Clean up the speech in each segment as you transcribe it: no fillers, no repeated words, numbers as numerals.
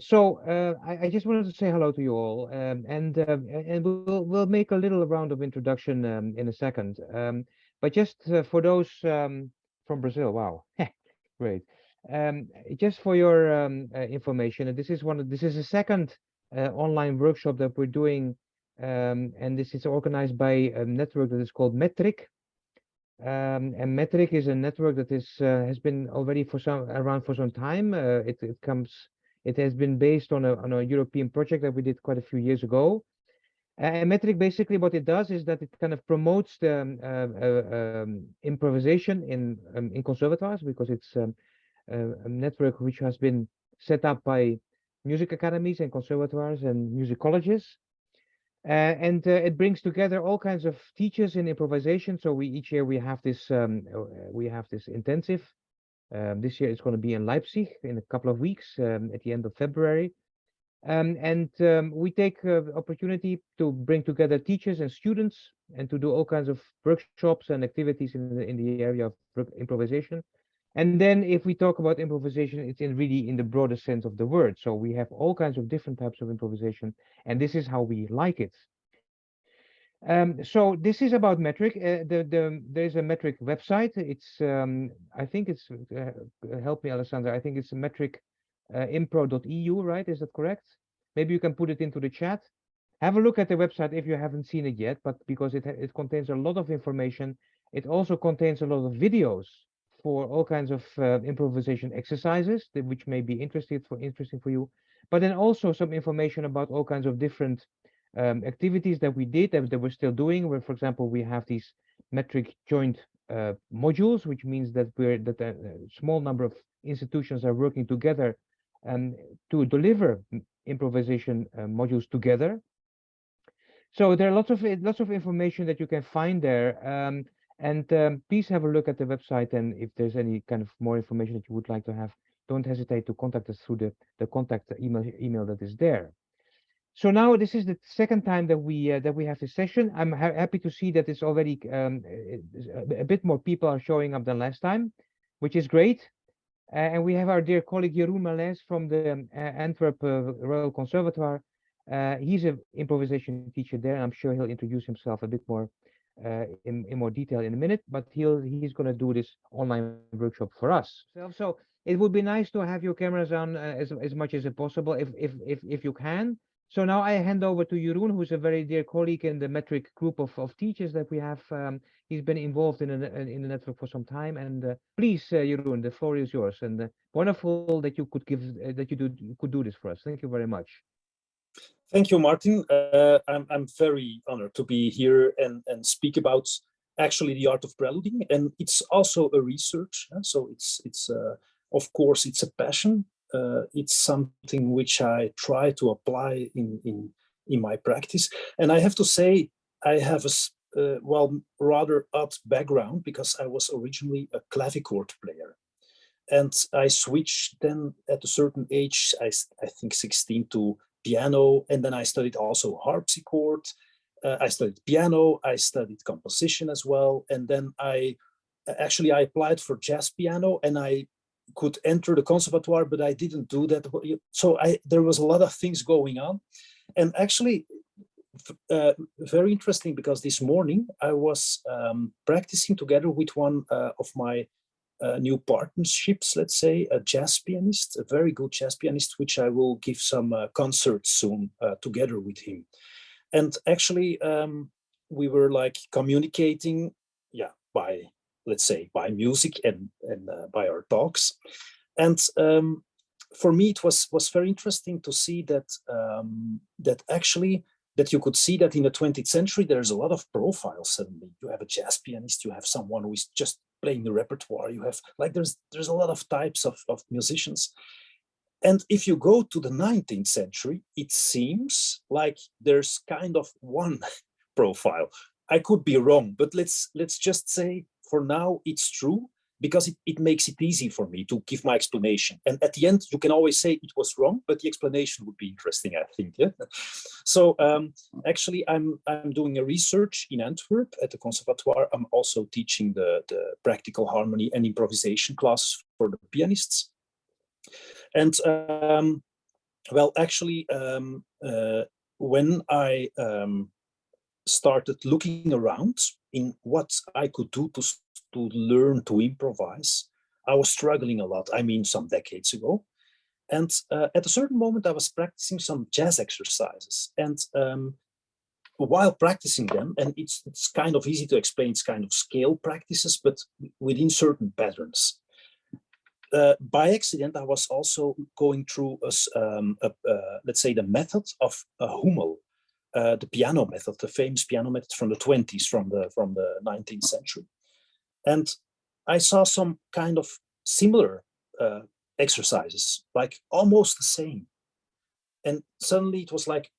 I just wanted to say hello to you all, and we'll make a little round of introduction in a second. But just for those from Brazil, wow, great. Just for your information, this is the second online workshop that we're doing, and this is organized by a network that is called Metric. And Metric is a network that is has been already for some around for some time. It has been based on a European project that we did quite a few years ago. And Metric basically what it does is that it kind of promotes the improvisation in conservatoires, because it's a network which has been set up by music academies and conservatoires and music colleges. And it brings together all kinds of teachers in improvisation. So we each year we have this intensive. This year it's going to be in Leipzig in a couple of weeks at the end of February. We take opportunity to bring together teachers and students and to do all kinds of workshops and activities in the area of improvisation. And then if we talk about improvisation, it's in really in the broader sense of the word. So we have all kinds of different types of improvisation, and this is how we like it. So this is about Metric. There is a Metric website. I think it's help me, Alessandra. I think it's metric impro.eu, right? Is that correct? Maybe you can put it into the chat. Have a look at the website if you haven't seen it yet, but because it contains a lot of information, it also contains a lot of videos for all kinds of improvisation exercises which may be interesting for you, but then also some information about all kinds of different activities that we did that we're still doing. Where, for example, we have these metric joint modules, which means that a small number of institutions are working together to deliver improvisation modules together. So there are lots of information that you can find there. Please have a look at the website, and if there's any kind of more information that you would like to have, don't hesitate to contact us through the contact email that is there. So now this is the second time that we have this session. I'm happy to see that it's already a bit more people are showing up than last time, which is great. And we have our dear colleague Jeroen Malaise from the Antwerp Royal Conservatoire. He's an improvisation teacher there, and I'm sure he'll introduce himself a bit more in more detail in a minute. But he's going to do this online workshop for us. So it would be nice to have your cameras on as much as possible if you can. So now I hand over to Jeroen, who's a very dear colleague in the Metric group of teachers that we have. He's been involved in the network for some time. And please, Jeroen, the floor is yours. And wonderful that you could you could do this for us. Thank you very much. Thank you, Martin. I'm very honored to be here and speak about actually the art of preluding, and it's also a research. So it's of course it's a passion. It's something which I try to apply in my practice, and I have to say I have a rather odd background, because I was originally a clavichord player, and I switched then at a certain age, I think 16, to piano, and then I studied also harpsichord. I studied piano, I studied composition as well, and then I applied for jazz piano, and I could enter the conservatoire, but I didn't do that. So there was a lot of things going on, and actually very interesting, because this morning I was practicing together with one of my new partnerships, let's say, a jazz pianist, a very good jazz pianist, which I will give some concerts soon together with him. And actually, we were like communicating, by, let's say, by music and by our talks. And for me, it was very interesting to see that that you could see that in the 20th century, there's a lot of profiles suddenly. You have a jazz pianist, you have someone who is just playing the repertoire, you have, like, there's a lot of types of musicians. And if you go to the 19th century, it seems like there's kind of one profile. I could be wrong, but let's just say for now it's true, because it makes it easy for me to give my explanation. And at the end, you can always say it was wrong, but the explanation would be interesting, I think. Yeah. So actually, I'm doing a research in Antwerp at the Conservatoire. I'm also teaching the practical harmony and improvisation class for the pianists. And Well, actually, when I started looking around in what I could do to learn to improvise, I was struggling a lot. I mean, some decades ago. And at a certain moment, I was practicing some jazz exercises. And while practicing them, and it's kind of easy to explain, it's kind of scale practices, but within certain patterns. By accident, I was also going through, let's say, the method of Hummel, the piano method, the famous piano method from the 20s, from the 19th century. And I saw some kind of similar exercises, like almost the same. And suddenly it was like,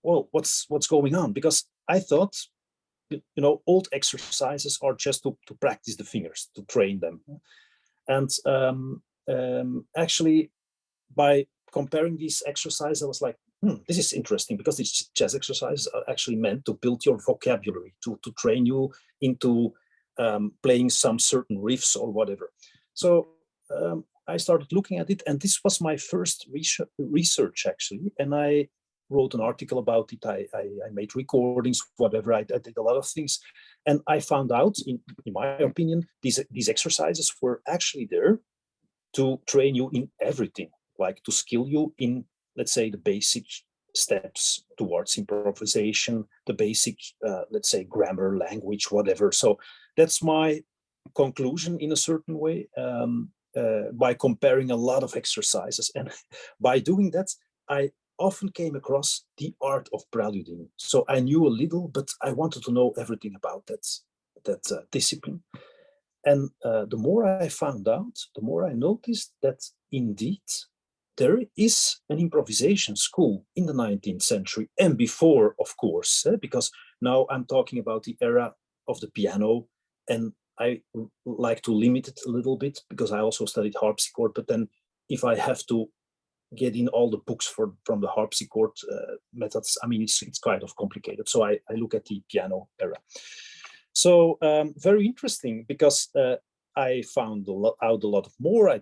well, what's going on? Because I thought, old exercises are just to practice the fingers, to train them. And actually, by comparing these exercises, I was like, this is interesting, because these jazz exercises are actually meant to build your vocabulary, to train you into playing some certain riffs or whatever. So I started looking at it, and this was my first research actually. And I wrote an article about it. I made recordings, whatever. I did a lot of things, and I found out, in my opinion, these exercises were actually there to train you in everything, like to skill you in, let's say, the basic steps towards improvisation, the basic, let's say, grammar, language, whatever. So that's my conclusion in a certain way, by comparing a lot of exercises. And by doing that, I often came across the art of preluding. So I knew a little, but I wanted to know everything about that discipline. And the more I found out, the more I noticed that indeed there is an improvisation school in the 19th century and before, of course, because now I'm talking about the era of the piano, and I like to limit it a little bit because I also studied harpsichord. But then if I have to get in all the books from the harpsichord methods, I mean, it's kind of complicated. So I look at the piano era. So very interesting, because I found out a lot more. I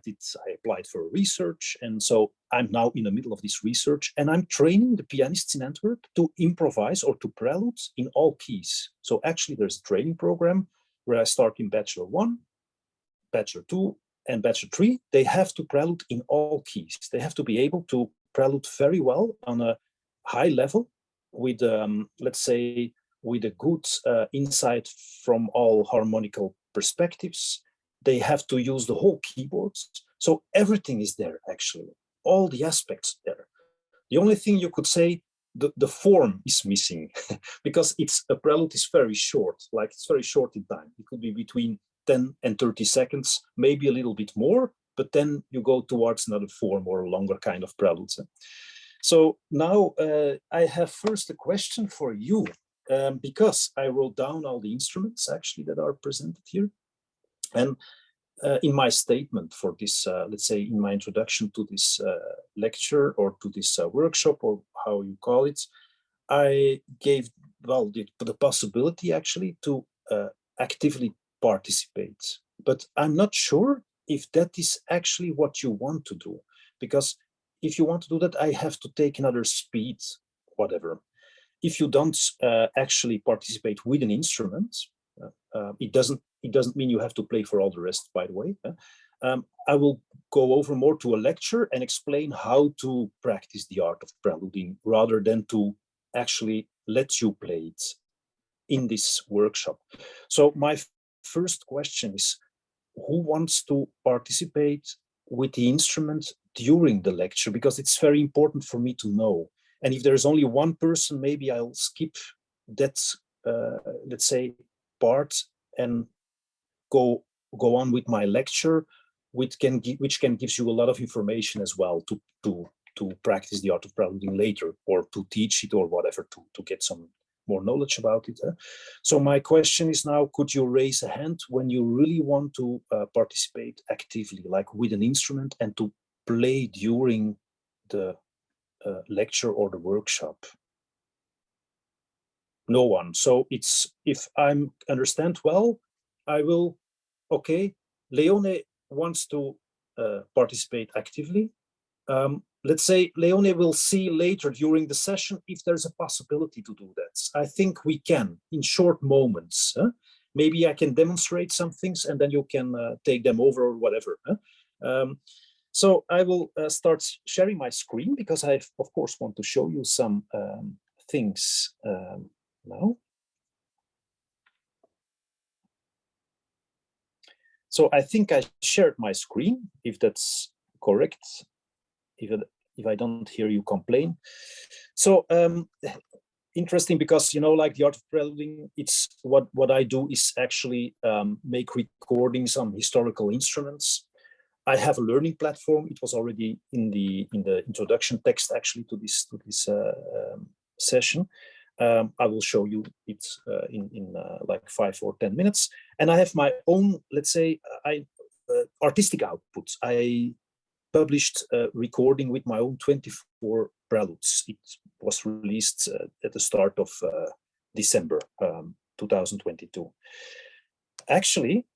applied for research, and so I'm now in the middle of this research, and I'm training the pianists in Antwerp to improvise or to prelude in all keys. So actually, there's a training program where I start in Bachelor 1, Bachelor 2, and Bachelor 3. They have to prelude in all keys. They have to be able to prelude very well on a high level with, let's say, with a good insight from all harmonical perspectives. They have to use the whole keyboards. So everything is there, actually. All the aspects there. The only thing you could say, the form is missing because a prelude is very short, like it's very short in time. It could be between 10 and 30 seconds, maybe a little bit more, but then you go towards another form or a longer kind of preludes. So now I have first a question for you, because I wrote down all the instruments actually that are presented here. And in my statement for this, let's say in my introduction to this lecture or to this workshop, or how you call it, I gave, well, the possibility actually to actively participate. But I'm not sure if that is actually what you want to do, because if you want to do that, I have to take another speed, whatever. If you don't actually participate with an instrument, it doesn't mean you have to play for all the rest, by the way. I will go over more to a lecture and explain how to practice the art of preluding, rather than to actually let you play it in this workshop. So my first question is, who wants to participate with the instrument during the lecture? Because it's very important for me to know. And if there's only one person, maybe I'll skip that, let's say, part and go on with my lecture, which can gives you a lot of information as well to practice the art of preluding later, or to teach it, or whatever, to get some more knowledge about it. So my question is now, could you raise a hand when you really want to participate actively, like with an instrument, and to play during the lecture or the workshop? No one. So it's, if I understand well, I will, okay, Leone wants to participate actively. let's say Leone will see later during the session if there's a possibility to do that. I think we can in short moments. Maybe I can demonstrate some things and then you can take them over or whatever. So I will start sharing my screen because I, of course, want to show you some things now. So I think I shared my screen, if that's correct. If I don't hear you complain. So interesting because, you know, like the Art of Preluding, it's what I do is actually make recordings on historical instruments. I have a learning platform. It was already in the introduction text actually to this session. I will show you it in like 5 or 10 minutes. And I have my own, let's say, artistic output. I published a recording with my own 24 preludes. It was released at the start of December 2022. Actually,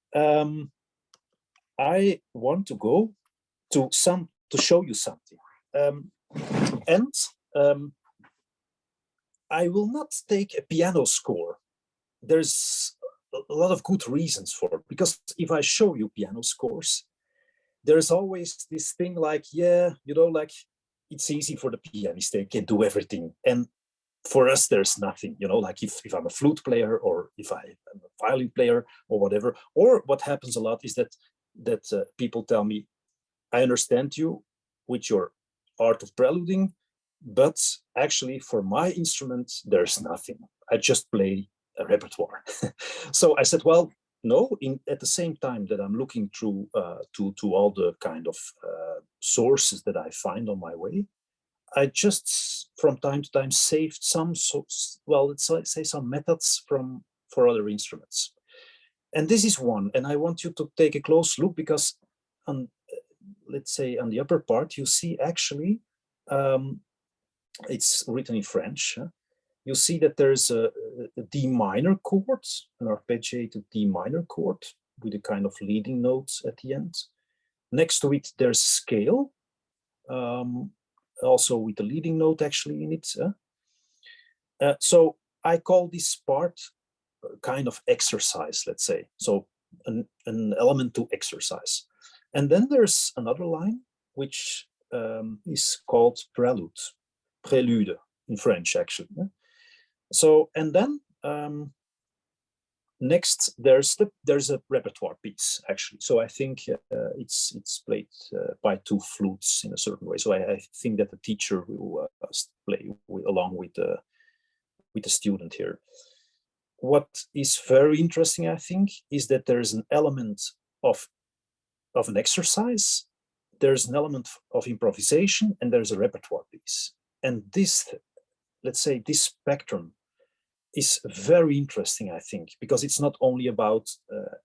I want to go to show you something. I will not take a piano score. There's a lot of good reasons for it, because if I show you piano scores, there's always this thing like, yeah, you know, like it's easy for the pianist, they can do everything. And for us, there's nothing, you know, like if I'm a flute player or if I'm a violin player or whatever. Or what happens a lot is that people tell me, I understand you with your Art of Preluding, but actually for my instrument, there's nothing. I just play a repertoire. So I said, well, no, at the same time that I'm looking through to all the kind of sources that I find on my way, I just from time to time saved some, let's say some methods for other instruments. And this is one, and I want you to take a close look because let's say on the upper part, you see actually, it's written in French. You see that there's a D minor chord, an arpeggiated D minor chord with a kind of leading note at the end. Next to it, there's scale, also with a leading note actually in it. So I call this part kind of exercise, let's say. So an element to exercise. And then there's another line, which is called prelude in French, actually. So, and then next there's a repertoire piece, actually. So I think it's played by 2 flutes in a certain way. So I think that the teacher will play along with the student here. What is very interesting, I think, is that there's an element of an exercise, there's an element of improvisation, and there's a repertoire piece. And this, let's say, this spectrum is very interesting, I think, because it's not only about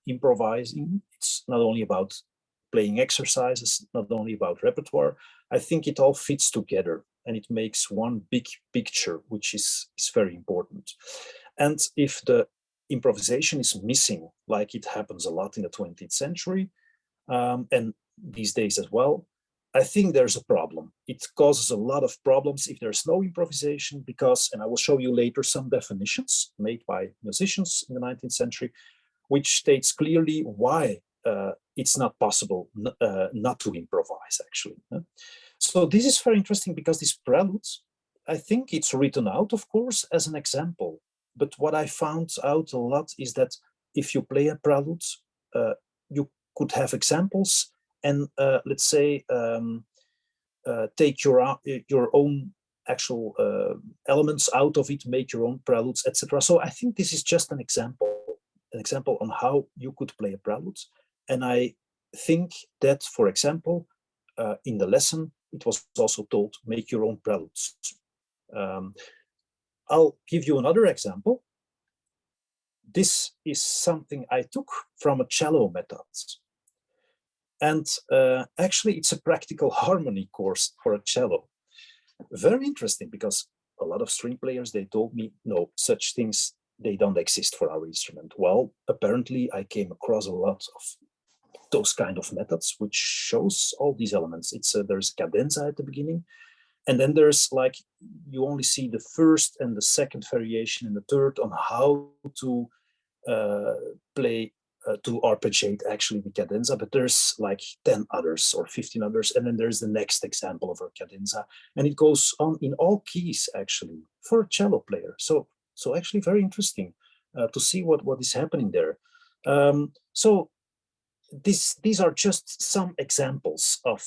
improvising, it's not only about playing exercises, not only about repertoire. I think it all fits together and it makes one big picture, which is very important. And if the improvisation is missing, like it happens a lot in the 20th century, and these days as well, I think there's a problem. It causes a lot of problems if there's no improvisation because, and I will show you later some definitions made by musicians in the 19th century, which states clearly why it's not possible not to improvise, actually. So this is very interesting because this prelude, I think it's written out, of course, as an example. But what I found out a lot is that if you play a prelude, you could have examples and let's say take your own actual elements out of it, make your own preludes, etc. So I think this is just an example on how you could play a prelude. And I think that, for example, in the lesson, it was also told, make your own preludes. I'll give you another example. This is something I took from a cello method. And actually, it's a practical harmony course for a cello. Very interesting, because a lot of string players, they told me, no, such things, they don't exist for our instrument. Well, apparently, I came across a lot of those kind of methods, which shows all these elements. It's there's cadenza at the beginning, and then there's like, you only see the first and the second variation and the third on how to play, to arpeggiate actually the cadenza, but there's like 10 others or 15 others, and then there's the next example of a cadenza, and it goes on in all keys actually for a cello player. So actually very interesting to see what is happening there. So these are just some examples of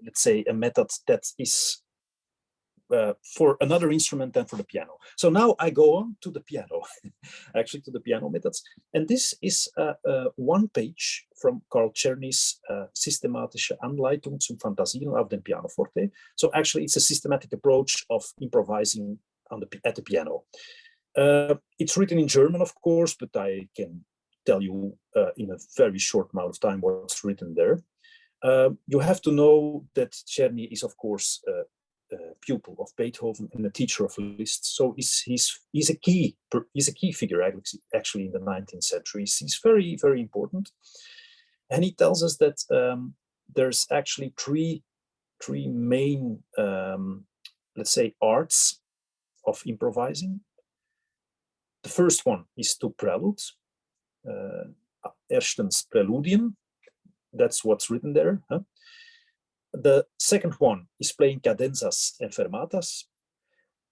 let's say a method that is for another instrument than for the piano. So now I go on to the piano, actually to the piano methods. And this is one page from Carl Czerny's Systematische Anleitung zum Fantasieren auf dem Pianoforte. So actually it's a systematic approach of improvising at the piano. It's written in German, of course, but I can tell you in a very short amount of time what's written there. You have to know that Czerny is, of course, pupil of Beethoven and a teacher of Liszt. So he's a key figure actually in the 19th century. He's very, very important. And he tells us that there's actually three main, let's say, arts of improvising. The first one is to prelude. Erstens Preludien. That's what's written there. Huh? The second one is playing cadenzas and fermatas.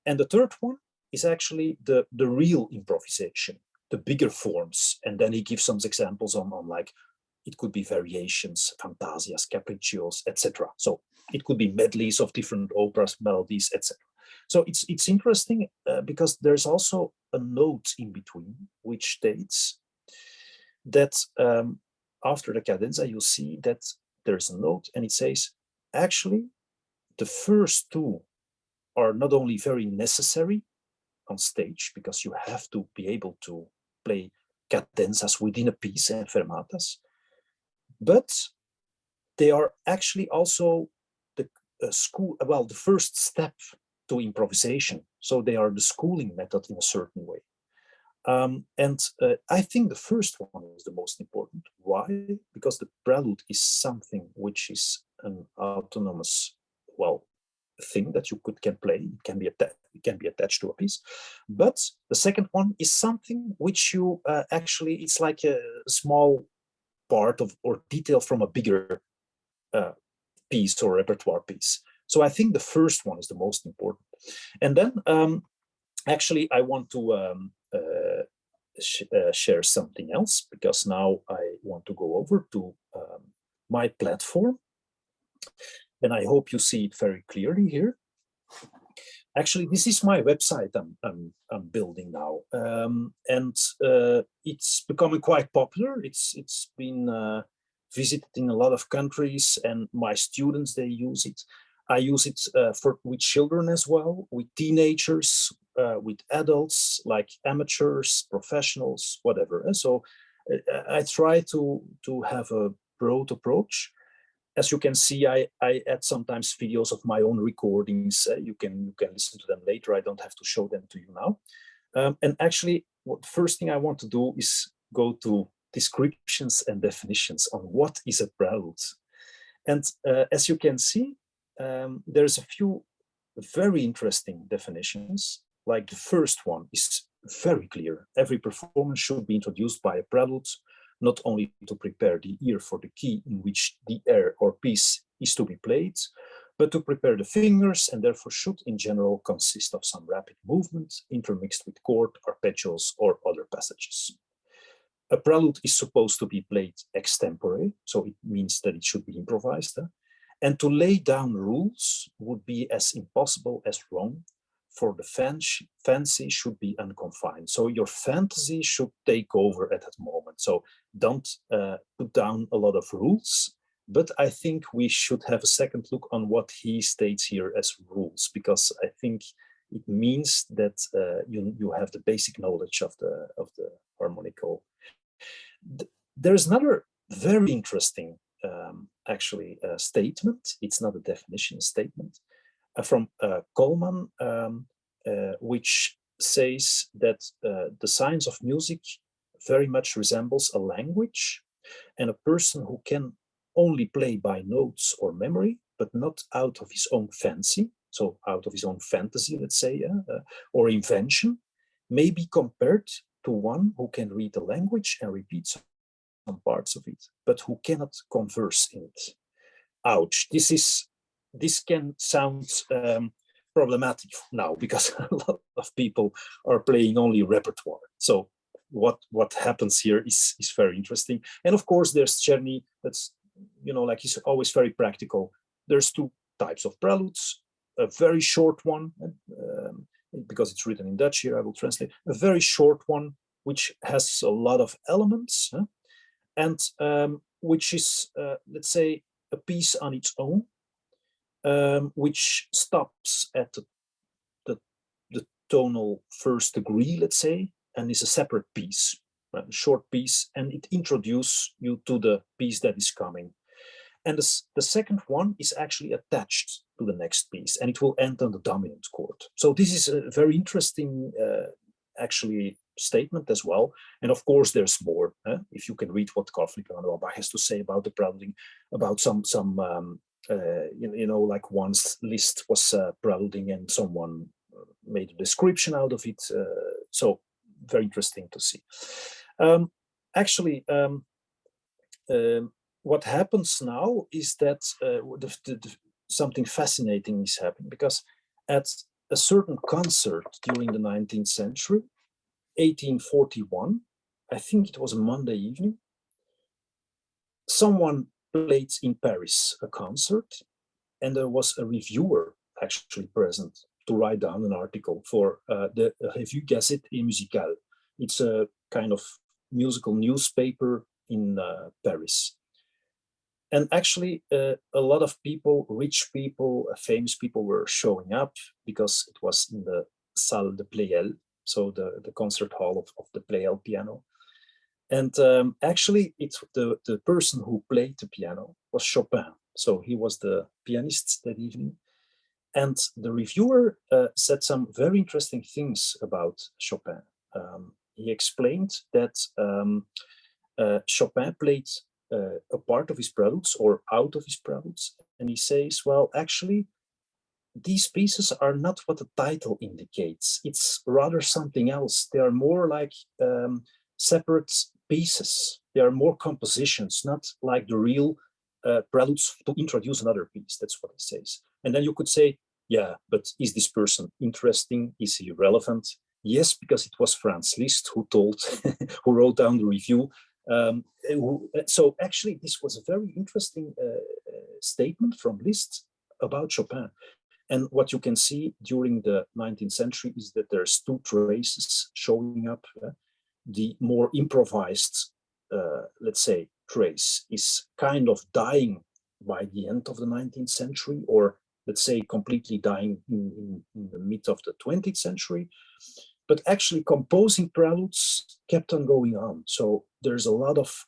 And the third one is actually the real improvisation, the bigger forms. And then he gives some examples on like, it could be variations, fantasias, capriccios, etc. So it could be medleys of different operas, melodies, etc. So it's interesting because there's also a note in between which states that after the cadenza, you'll see that there's a note and it says, actually, the first two are not only very necessary on stage because you have to be able to play cadenzas within a piece and fermatas, but they are actually also the the first step to improvisation. So they are the schooling method in a certain way. I think the first one is the most important. Why? Because the prelude is something which is an autonomous, thing that you can play. It can be attached to a piece. But the second one is something which you actually, it's like a small part of or detail from a bigger piece or repertoire piece. So I think the first one is the most important. And then actually I want to share something else, because now I want to go over to my platform, and I hope you see it very clearly here. Actually, this is my website I'm building now, and it's becoming quite popular. It's been visited in a lot of countries, and my students, they use it. I use it with children as well, with teenagers, with adults, like amateurs, professionals, whatever. And so I try to have a broad approach. As you can see, I add sometimes videos of my own recordings. You can listen to them later. I don't have to show them to you now. And actually, the first thing I want to do is go to descriptions and definitions on what is a prelude. And as you can see, there's a few very interesting definitions. Like the first one is very clear. Every performance should be introduced by a prelude, not only to prepare the ear for the key in which the air or piece is to be played, but to prepare the fingers, and therefore should in general consist of some rapid movement intermixed with chord, arpeggios, or other passages. A prelude is supposed to be played extempore, so it means that it should be improvised. And to lay down rules would be as impossible as wrong, for the fancy should be unconfined. So your fantasy should take over at that moment. So don't put down a lot of rules, but I think we should have a second look on what he states here as rules, because I think it means that you have the basic knowledge of the harmonical. There's another very interesting statement. It's not a definition, statement from Coleman, which says that the science of music very much resembles a language, and a person who can only play by notes or memory, but not out of his own fancy, so out of his own fantasy, let's say, or invention, may be compared to one who can read the language and repeat some parts of it, but who cannot converse in it. Ouch! This can sound problematic now, because a lot of people are playing only repertoire. So what happens here is very interesting. And of course, there's Czerny. That's, you know, like he's always very practical. There's two types of preludes: a very short one, because it's written in Dutch here, I will translate. A very short one, which has a lot of elements, and which is, let's say, a piece on its own, which stops at the tonal first degree, let's say, and is a separate piece, a short piece, and it introduces you to the piece that is coming. And the second one is actually attached to the next piece, and it will end on the dominant chord. So this is a very interesting, actually, statement as well. And of course, there's more. If you can read what Carl Friedrich has to say about the preluding, about some you know, like one's list was preluding, and someone made a description out of it. So very interesting to see. Actually, what happens now is that something fascinating is happening, because at a certain concert during the 19th century, 1841, I think it was a Monday evening, someone played in Paris a concert, and there was a reviewer actually present to write down an article for the Revue Gazette et Musicale. It's a kind of musical newspaper in Paris. And actually, a lot of people, rich people, famous people, were showing up, because it was in the Salle de Pleyel, so the concert hall of the Pleyel piano. And actually, it's the person who played the piano was Chopin. So he was the pianist that evening. And the reviewer said some very interesting things about Chopin. He explained that Chopin played a part of his preludes or out of his preludes. And he says, well, actually, these pieces are not what the title indicates. It's rather something else. They are more like separate pieces. They are more compositions, not like the real preludes to introduce another piece. That's what he says. And then you could say, yeah, but is this person interesting? Is he relevant? Yes, because it was Franz Liszt who told, who wrote down the review. So actually, this was a very interesting statement from Liszt about Chopin. And what you can see during the 19th century is that there's two traces showing up. The more improvised, let's say, trace is kind of dying by the end of the 19th century, or let's say completely dying in the mid of the 20th century. But actually composing preludes kept on going on. So there's a lot of,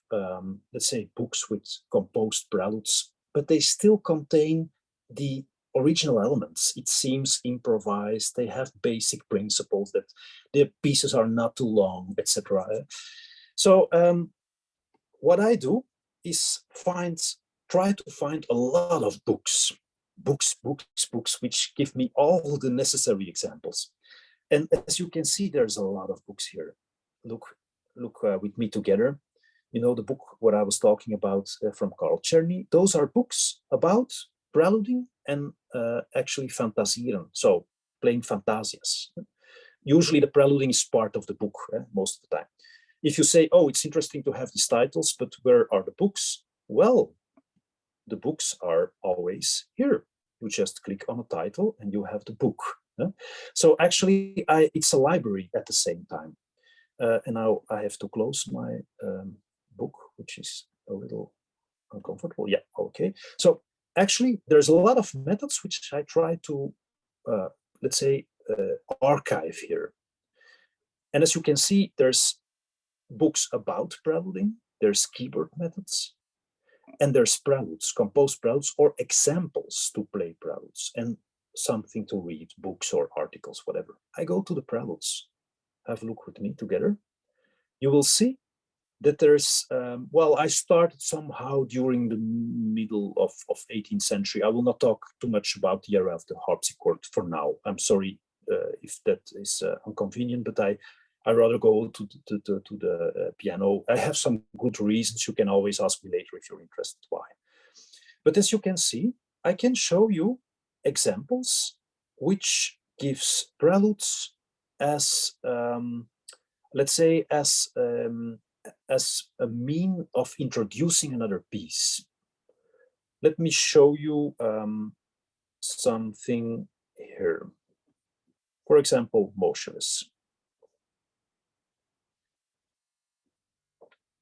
let's say, books with composed preludes, but they still contain the original elements. It seems improvised. They have basic principles, that the pieces are not too long, etc. So what I do is try to find a lot of books, which give me all the necessary examples. And as you can see, there's a lot of books here. Look with me together. You know, the book what I was talking about from Carl Czerny. Those are books about preluding and actually fantasieren, so playing fantasias. Usually the preluding is part of the book most of the time. If you say, oh, it's interesting to have these titles, but where are the books? Well, the books are always here. You just click on a title and you have the book. So actually, it's a library at the same time. And now I have to close my book, which is a little uncomfortable. Yeah, okay. So actually, there's a lot of methods which I try to, let's say, archive here. And as you can see, there's books about preluding, there's keyboard methods, and there's preludes, composed preludes, or examples to play preludes, and something to read, books or articles, whatever. I go to the preludes. Have a look with me together. you will see that there's, well, I started somehow during the middle of 18th century. I will not talk too much about the era of the harpsichord for now. I'm sorry if that is inconvenient, but I rather go to the piano. I have some good reasons. You can always ask me later if you're interested why. But as you can see, I can show you examples which gives preludes as, let's say, as a mean of introducing another piece. Let me show you something here. For example, motionless.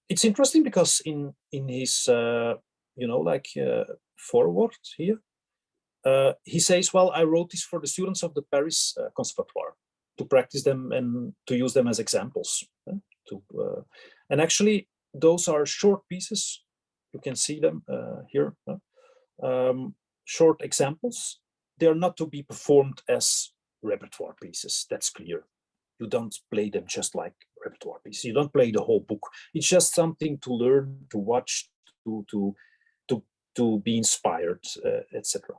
It's interesting because in his, you know, like forward here, he says, well, I wrote this for the students of the Paris Conservatoire to practice them and to use them as examples. And actually, those are short pieces. You can see them here. Short examples. They are not to be performed as repertoire pieces. That's clear. You don't play them just like repertoire pieces. You don't play the whole book. It's just something to learn, to watch, to be inspired, etc.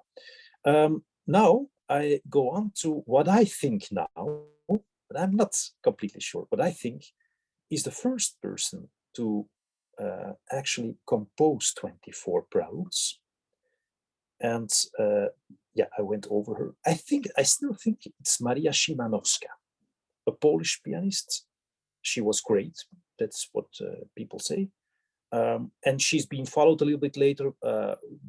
Now I go on to what I think now, but I'm not completely sure. What I think is the first person to actually compose 24 preludes. And yeah, I went over her. I still think it's Maria Szymanowska, a Polish pianist. She was great. That's what people say. And she's been followed a little bit later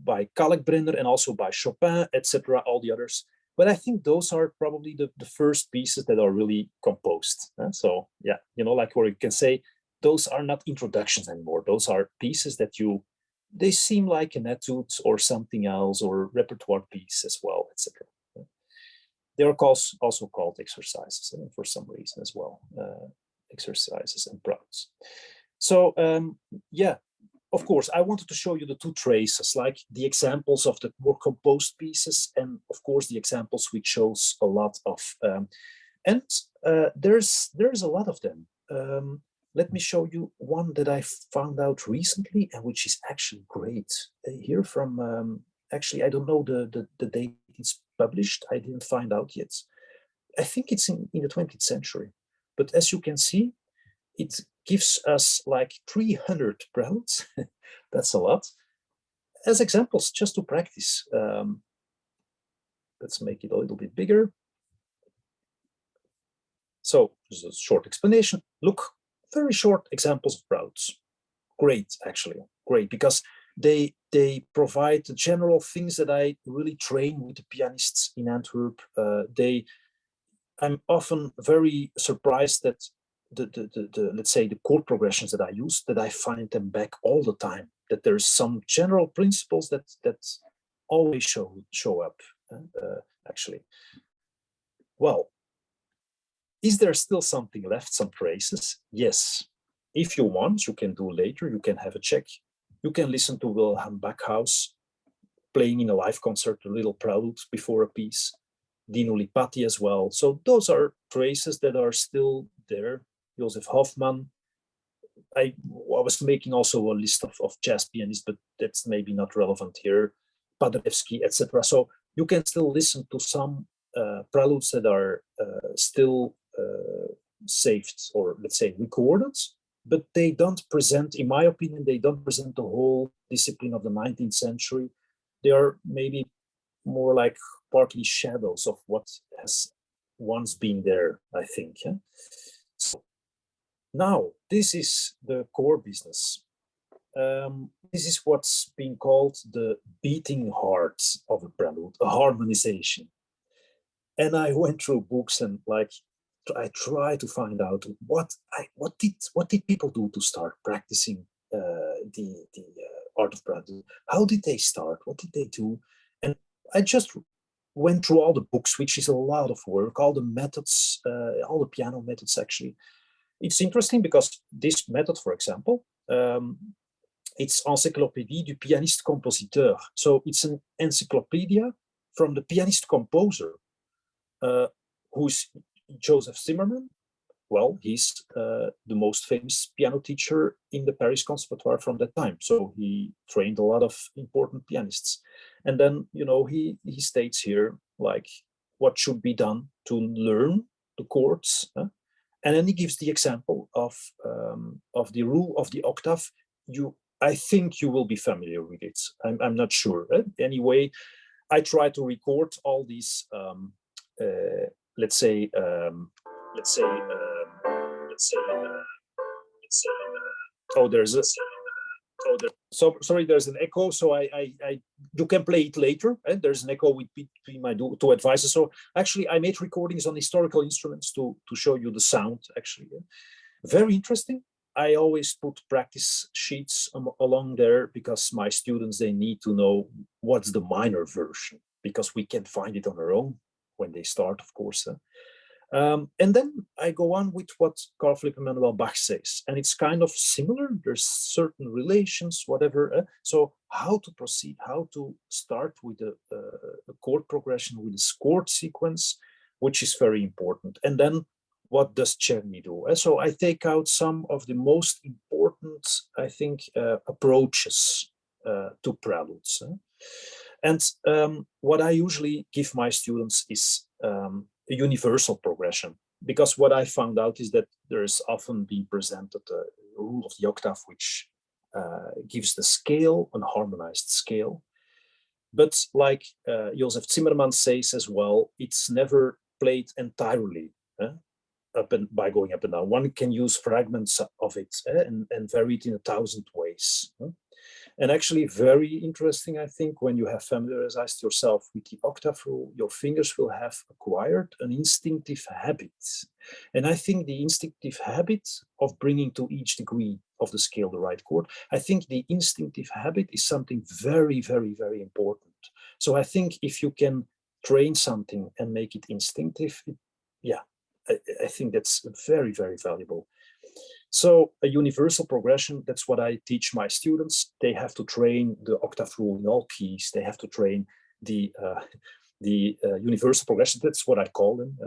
by Kalkbrenner and also by Chopin, etc., all the others. But I think those are probably the first pieces that are really composed. So yeah, you know, like where you can say, those are not introductions anymore. Those are pieces that they seem like an etude or something else or repertoire piece as well, etc. They are also called exercises for some reason as well, exercises and preludes. So yeah, of course, I wanted to show you the two traces, like the examples of the more composed pieces, and of course the examples which shows a lot of, and there's a lot of them. Let me show you one that I found out recently and which is actually great. Here from, actually, I don't know the date it's published. I didn't find out yet. I think it's in the 20th century. But as you can see, it gives us like 300 preludes. That's a lot. As examples, just to practice. Let's make it a little bit bigger. So there's a short explanation. Look, very short examples of preludes. Great, actually, great, because they provide the general things that I really train with the pianists in Antwerp. I'm often very surprised that the let's say the chord progressions that I use, that I find them back all the time. That there's some general principles that always show up. Actually, well, is there still something left? Some traces? Yes. If you want, you can do later. You can have a check. You can listen to Wilhelm Backhaus playing in a live concert, a little prelude before a piece. Dino Lipatti as well. So those are traces that are still there. Joseph Hoffmann. I was making also a list of jazz pianists, but that's maybe not relevant here. Paderewski, etc. So you can still listen to some preludes that are still saved or let's say recorded, but they don't present, in my opinion, they don't present the whole discipline of the 19th century. They are maybe more like partly shadows of what has once been there, I think. Yeah? So now, this is the core business. This is what's being called the beating heart of a prelude, a harmonization. And I went through books and like I tried to find out what did people do to start practicing the art of preluding. How did they start? What did they do? And I just went through all the books, which is a lot of work, all the methods, all the piano methods actually. It's interesting because this method, for example, it's Encyclopédie du pianiste compositeur. So it's an encyclopedia from the pianist composer, who's Joseph Zimmerman. well, he's the most famous piano teacher in the Paris Conservatoire from that time. So he trained a lot of important pianists. And then, he states here, like, what should be done to learn the chords. And then he gives the example of the rule of the octave. I think you will be familiar with it. I'm not sure. Anyway, I try to record all these, let's say, oh, there's a, so sorry, there's an echo. So you can play it later. And there's an echo between my two advisors. So actually, I made recordings on historical instruments to show you the sound. Actually, very interesting. I always put practice sheets along there because my students, they need to know what's the minor version, because we can't find it on our own when they start, of course. And then I go on with what Carl Philipp Emanuel Bach says, and it's kind of similar. There's certain relations, whatever. So how to proceed, how to start with a chord progression, with a chord sequence, which is very important. And then what does Czerny do? So I take out some of the most important, I think, approaches to preludes. And what I usually give my students is a universal progression, because what I found out is that there is often being presented a rule of the octave, which gives the scale, an harmonized scale. But like Joseph Zimmermann says as well, it's never played entirely by going up and down. One can use fragments of it and vary it in 1,000 ways. And actually, very interesting, I think, when you have familiarized yourself with the octave rule, your fingers will have acquired an instinctive habit. And I think the instinctive habit of bringing to each degree of the scale the right chord, I think the instinctive habit is something very, very, very important. So I think if you can train something and make it instinctive, I think that's very, very valuable. So a universal progression, that's what I teach my students. They have to train the octave rule in all keys. They have to train the universal progression. That's what I call them.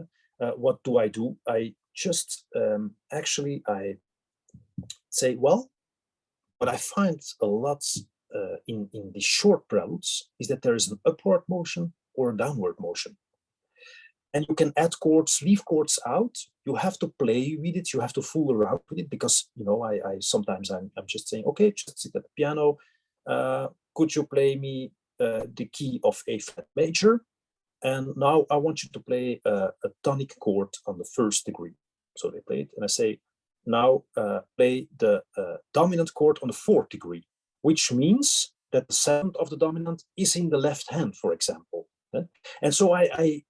What do? I just I say, well, what I find a lot in the short preludes is that there is an upward motion or a downward motion. And you can add chords, leave chords out. You have to play with it. You have to fool around with it, because I sometimes I'm just saying, okay, just sit at the piano. Could you play me the key of A flat major? And now I want you to play a tonic chord on the first degree. So they play it, and I say, now play the dominant chord on the fourth degree, which means that the sound of the dominant is in the left hand, for example. And so I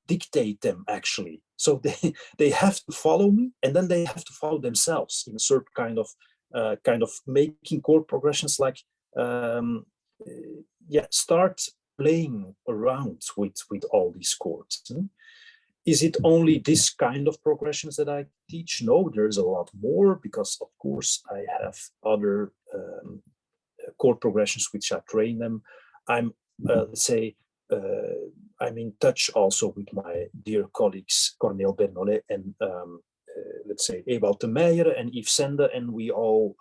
dictate them, actually. So they have to follow me, and then they have to follow themselves in a certain kind of making chord progressions, like start playing around with all these chords. Is it only this kind of progressions that I teach? No, there's a lot more, because of course I have other chord progressions which I train them. I'm I'm in touch also with my dear colleagues Cornel Bernolet and Ewald de Meijer and Yves Sende, and we all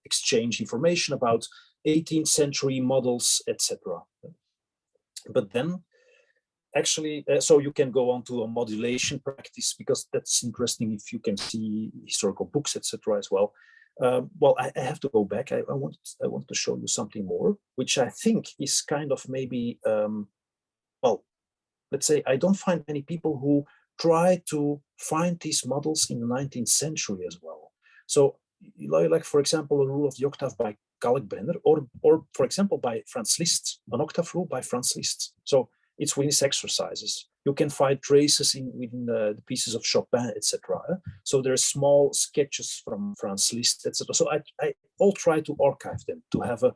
exchange information about 18th century models, etc. But then, actually, so you can go on to a modulation practice, because that's interesting if you can see historical books, etc. as well. Well, I have to go back. I want to show you something more, which I think is kind of maybe, let's say, I don't find many people who try to find these models in the 19th century as well. So, like for example, a rule of the octave by Kalkbrenner, or for example, by Franz Liszt, an octave rule by Franz Liszt. So it's within his exercises. You can find traces within the pieces of Chopin, etc. So there are small sketches from Franz Liszt, etc. So I all try to archive them to have a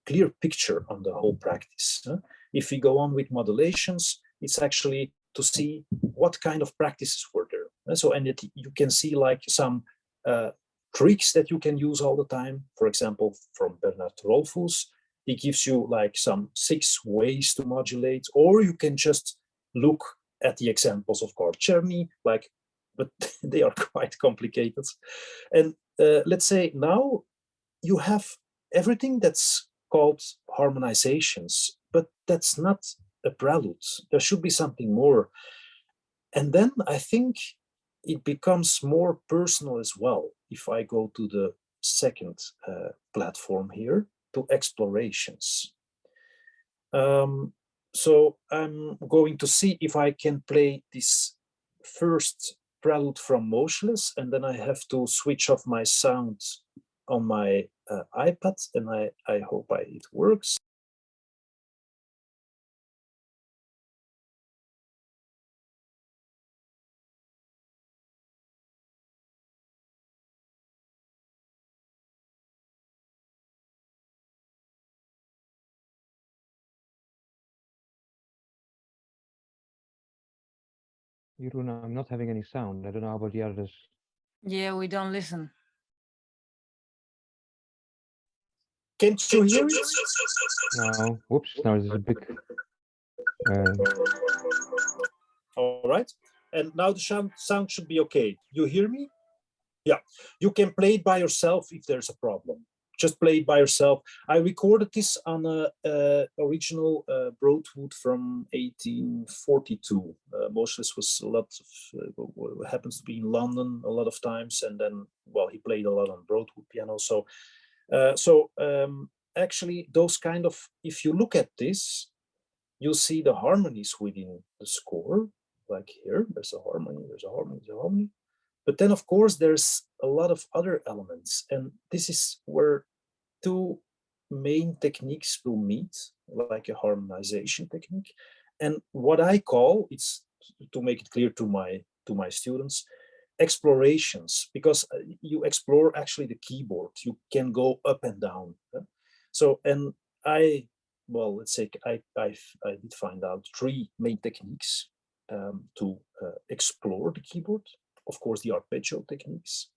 clear picture on the whole practice. If we go on with modulations, it's actually to see what kind of practices were there. So, and you can see like some tricks that you can use all the time. For example, from Bernard Rolfus, he gives you like some 6 ways to modulate, or you can just look at the examples of Carl Czerny, like but they are quite complicated. And let's say now you have everything that's called harmonizations, but that's not a prelude. There should be something more. And then I think it becomes more personal as well. If I go to the second platform here, to explorations. So I'm going to see if I can play this first prelude from Motionless, and then I have to switch off my sound on my iPad, and I hope it works. Jeroen, I'm not having any sound. I don't know about the others. Yeah, we don't listen. Can't you hear it? No, whoops, now there's a big... All right. And now the sound should be okay. You hear me? Yeah. You can play it by yourself if there's a problem. Just play it by yourself. I recorded this on a original Broadwood from 1842. Motionless was a lot of, happens to be in London a lot of times. And then, well, he played a lot on Broadwood piano. So actually those kind of, if you look at this, you'll see the harmonies within the score, like here, there's a harmony, there's a harmony, there's a harmony. But then, of course, there's a lot of other elements. And this is where two main techniques will meet, like a harmonization technique. And what I call, it's to make it clear to my students, explorations, because you explore actually the keyboard. You can go up and down. So, and well, let's say I did find out three main techniques to explore the keyboard. Of course, the arpeggio techniques,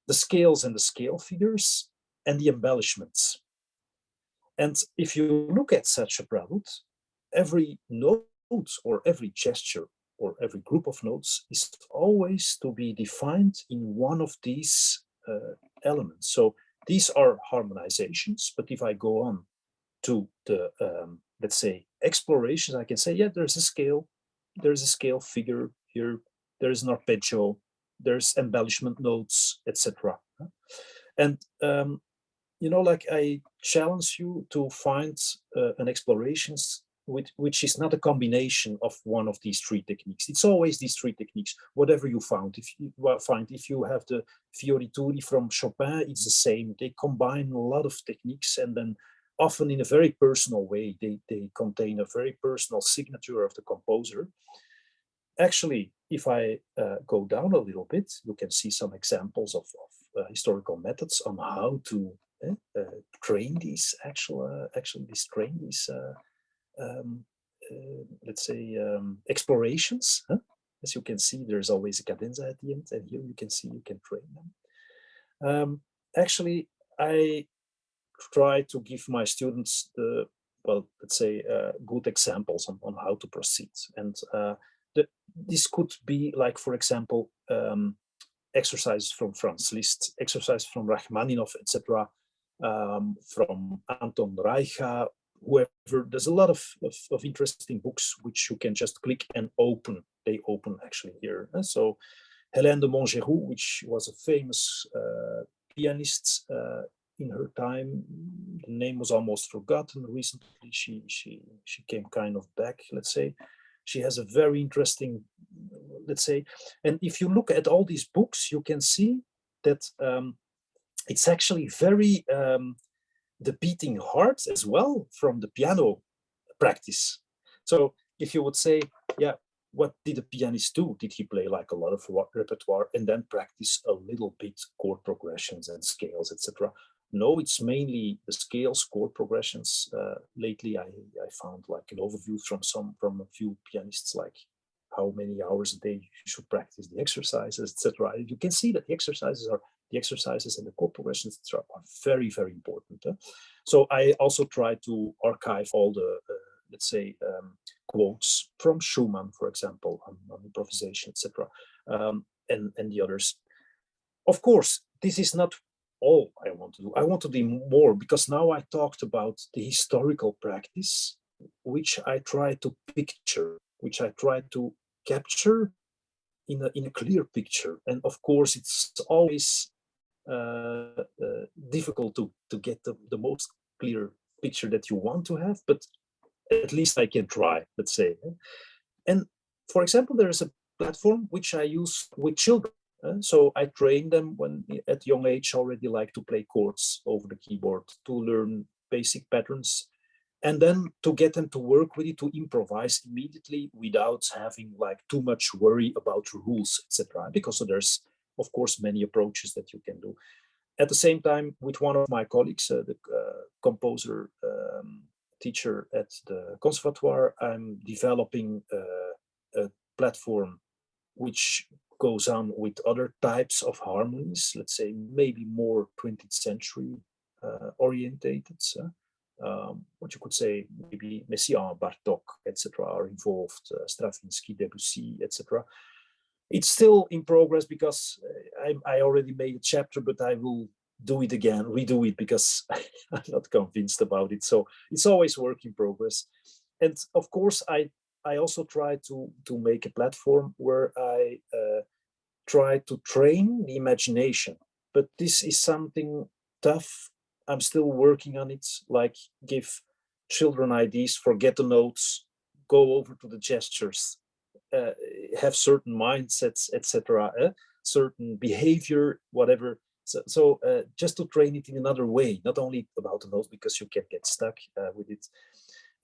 the scales and the scale figures, and the embellishments. And if you look at such a prelude, every note or every gesture or every group of notes is always to be defined in one of these elements. So these are harmonizations, but if I go on to the, let's say, explorations, I can say, yeah, there's a scale figure here, there's an arpeggio, there's embellishment notes, etc. And you know, like I challenge you to find an explorations which is not a combination of one of these three techniques. It's always these three techniques, whatever you found. If you have the Fiorituri from Chopin, it's the same. They combine a lot of techniques, and then often in a very personal way. They contain a very personal signature of the composer. Actually, if I go down a little bit, you can see some examples of historical methods on how to train these let's say explorations. As you can see, there's always a cadenza at the end, and here you can see you can train them. Actually, I try to give my students the, well, let's say good examples on how to proceed. And this could be like, for example, exercises from Franz Liszt, exercises from Rachmaninoff, etc., from Anton Reicha, whoever. There's a lot of interesting books which you can just click and open. They open actually here. So Hélène de Montgeroux, which was a famous pianist in her time, the name was almost forgotten. Recently, she came kind of back, let's say. She has a very interesting, let's say, and if you look at all these books, you can see that it's actually very the beating heart as well from the piano practice. So if you would say, yeah, what did the pianist do? Did he play like a lot of repertoire and then practice a little bit chord progressions and scales, etc.? No, it's mainly the scales, chord progressions. Lately, I found like an overview from a few pianists, like how many hours a day you should practice the exercises, etc. You can see that the exercises and the chord progressions, etc., are very, very important. So I also try to archive all the, let's say, quotes from Schumann, for example, on improvisation, etc. and the others. Of course, this is not all I want to do. I want to do more, because now I talked about the historical practice, which I try to picture, which I try to capture in a clear picture. And of course, it's always difficult to get the most clear picture that you want to have, but at least I can try, let's say. And for example, there is a platform which I use with children. So I train them when at young age already, like to play chords over the keyboard, to learn basic patterns, and then to get them to work with it, to improvise immediately without having like too much worry about rules, etc. Because there's, of course, many approaches that you can do. At the same time, with one of my colleagues, the composer teacher at the Conservatoire, I'm developing a platform which goes on with other types of harmonies, let's say maybe more 20th century orientated. What you could say, maybe Messiaen, Bartók, etc. are involved, Stravinsky, Debussy, etc. It's still in progress, because I already made a chapter, but I will do it again, redo it, because I'm not convinced about it. So it's always work in progress. And of course, I also try to make a platform where I try to train the imagination. But this is something tough. I'm still working on it, like give children ideas, forget the notes, go over to the gestures, have certain mindsets, etc., certain behavior, whatever. So just to train it in another way, not only about the notes, because you can get stuck with it.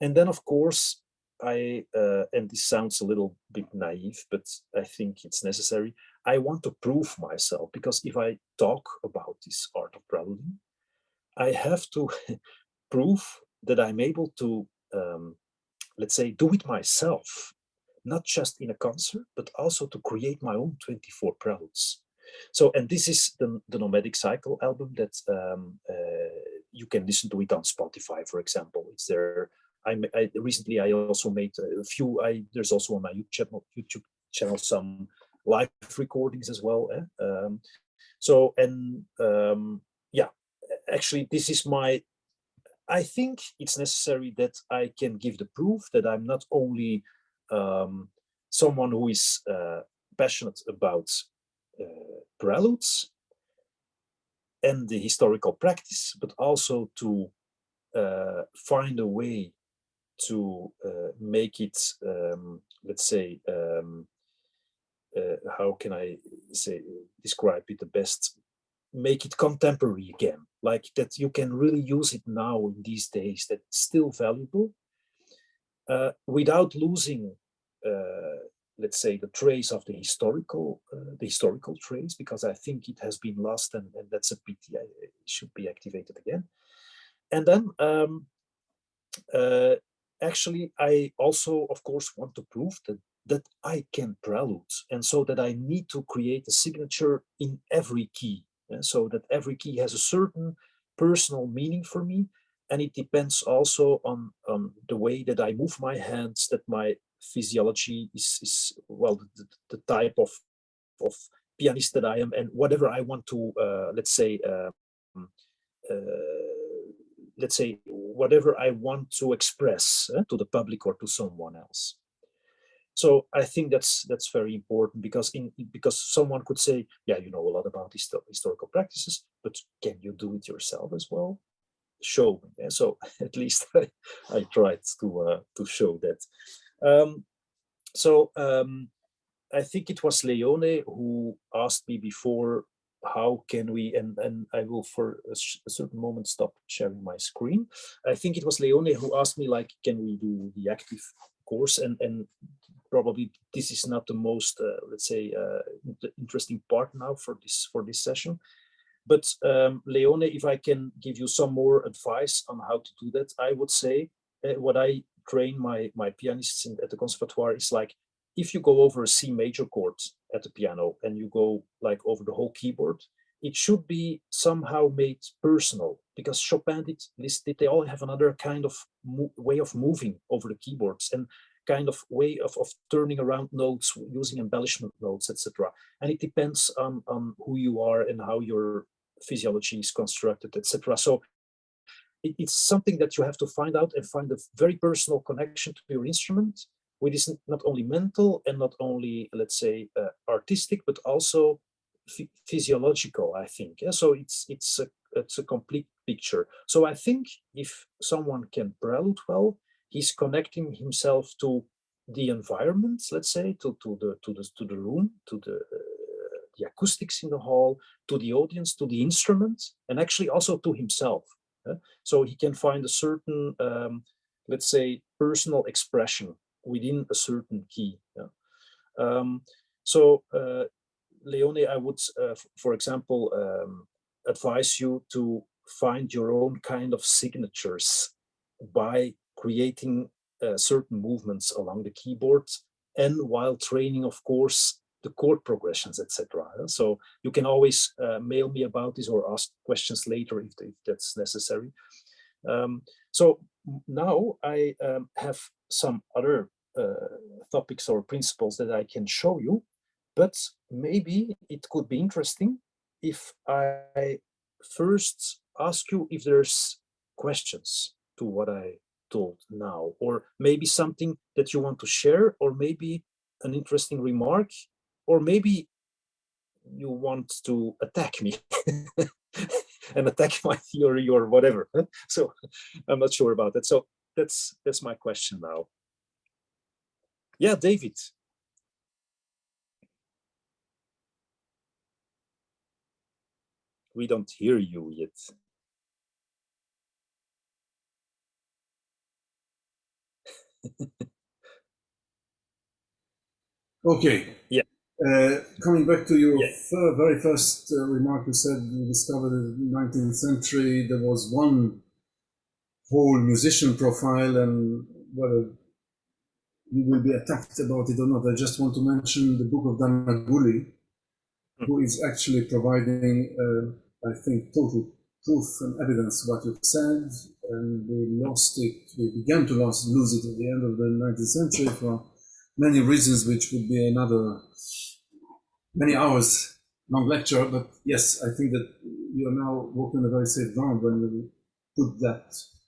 And then, of course, and this sounds a little bit naive, but I think it's necessary. I want to prove myself, because if I talk about this art of preluding, I have to prove that I'm able to, let's say, do it myself, not just in a concert, but also to create my own 24 preludes. So, and this is the Nomadic Cycle album that you can listen to it on Spotify, for example. It's there. Recently I also made a few. There's also on my YouTube channel some live recordings as well. Yeah, actually, this is my. I think it's necessary that I can give the proof that I'm not only someone who is passionate about preludes and the historical practice, but also to find a way to make it, let's say, how can I describe it the best? Make it contemporary again, like that you can really use it now in these days, that's still valuable, without losing, let's say, the trace of the historical trace, because I think it has been lost, and that's a pity. It should be activated again. And then actually, I also, of course, want to prove that I can prelude, and so that I need to create a signature in every key, so that every key has a certain personal meaning for me, and it depends also on the way that I move my hands, that my physiology is well, the type of pianist that I am, and whatever I want to, let's say, whatever I want to express to the public or to someone else. So I think that's very important, because someone could say, yeah, you know a lot about historical practices, but can you do it yourself as well? Show me. Yeah? So at least I tried to show that. I think it was Leone who asked me before, how can we, and I will for a certain moment stop sharing my screen. I think it was Leone who asked me, like, can we do the active course? And probably this is not the most, let's say, interesting part now for this session. But Leone, if I can give you some more advice on how to do that, I would say what I train my pianists at the Conservatoire is, like, if you go over a C major chord at the piano and you go like over the whole keyboard, it should be somehow made personal, because Chopin did, they all have another kind of way of moving over the keyboards, and kind of way of turning around notes using embellishment notes, etc. And it depends on who you are and how your physiology is constructed, etc. So it's something that you have to find out and find a very personal connection to your instrument, which is not only mental and not only, let's say, artistic, but also physiological, I think. Yeah? So it's a complete picture. So I think if someone can prelude well, he's connecting himself to the environment, let's say, to the room, to the acoustics in the hall, to the audience, to the instrument, and actually also to himself. So he can find a certain, let's say, personal expression within a certain key. So Leone, I would, for example, advise you to find your own kind of signatures by creating certain movements along the keyboard, and while training, of course, the chord progressions, etc. So you can always mail me about this or ask questions later if that's necessary. So now I have some other topics or principles that I can show you, but maybe it could be interesting if I first ask you if there's questions to what I told now, or maybe something that you want to share, or maybe an interesting remark, or maybe you want to attack me and attack my theory or whatever. So I'm not sure about that. So that's my question now. Yeah, David. We don't hear you yet. Okay. Yeah. Coming back to your very first remark, you said you discovered in the 19th century there was one whole musician profile, and whether you will be attacked about it or not, I just want to mention the book of Danaguli, who is actually providing, I think, total proof and evidence what you've said, and we began to lose it at the end of the 19th century for many reasons, which would be another many hours long lecture. But yes, I think that you are now walking on a very safe ground when you put that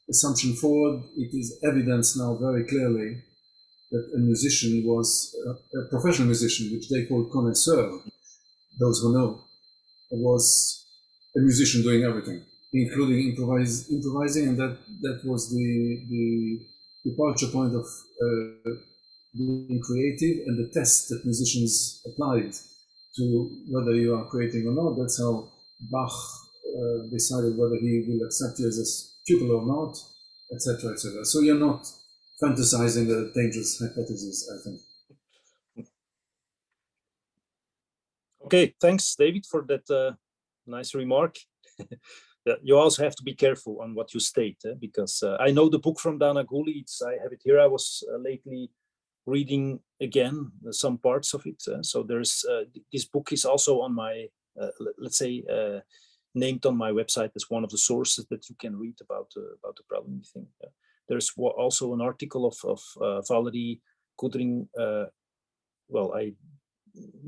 assumption forward. It is evidence now very clearly that a musician was a professional musician, which they call connoisseur, those who know, was a musician doing everything, including improvising, and that was the departure point of being creative, and the test that musicians applied to whether you are creating or not. That's how Bach decided whether he will accept you as a pupil or not, etc., etc. So you're not fantasizing a dangerous hypothesis, I think. Okay, thanks, David, for that nice remark. You also have to be careful on what you state, because I know the book from Danaguli. I have it here. I was lately reading again some parts of it. So there's this book is also on my, let's say, named on my website as one of the sources that you can read about the problem thing. There's also an article of Valerie Kudring. Well, I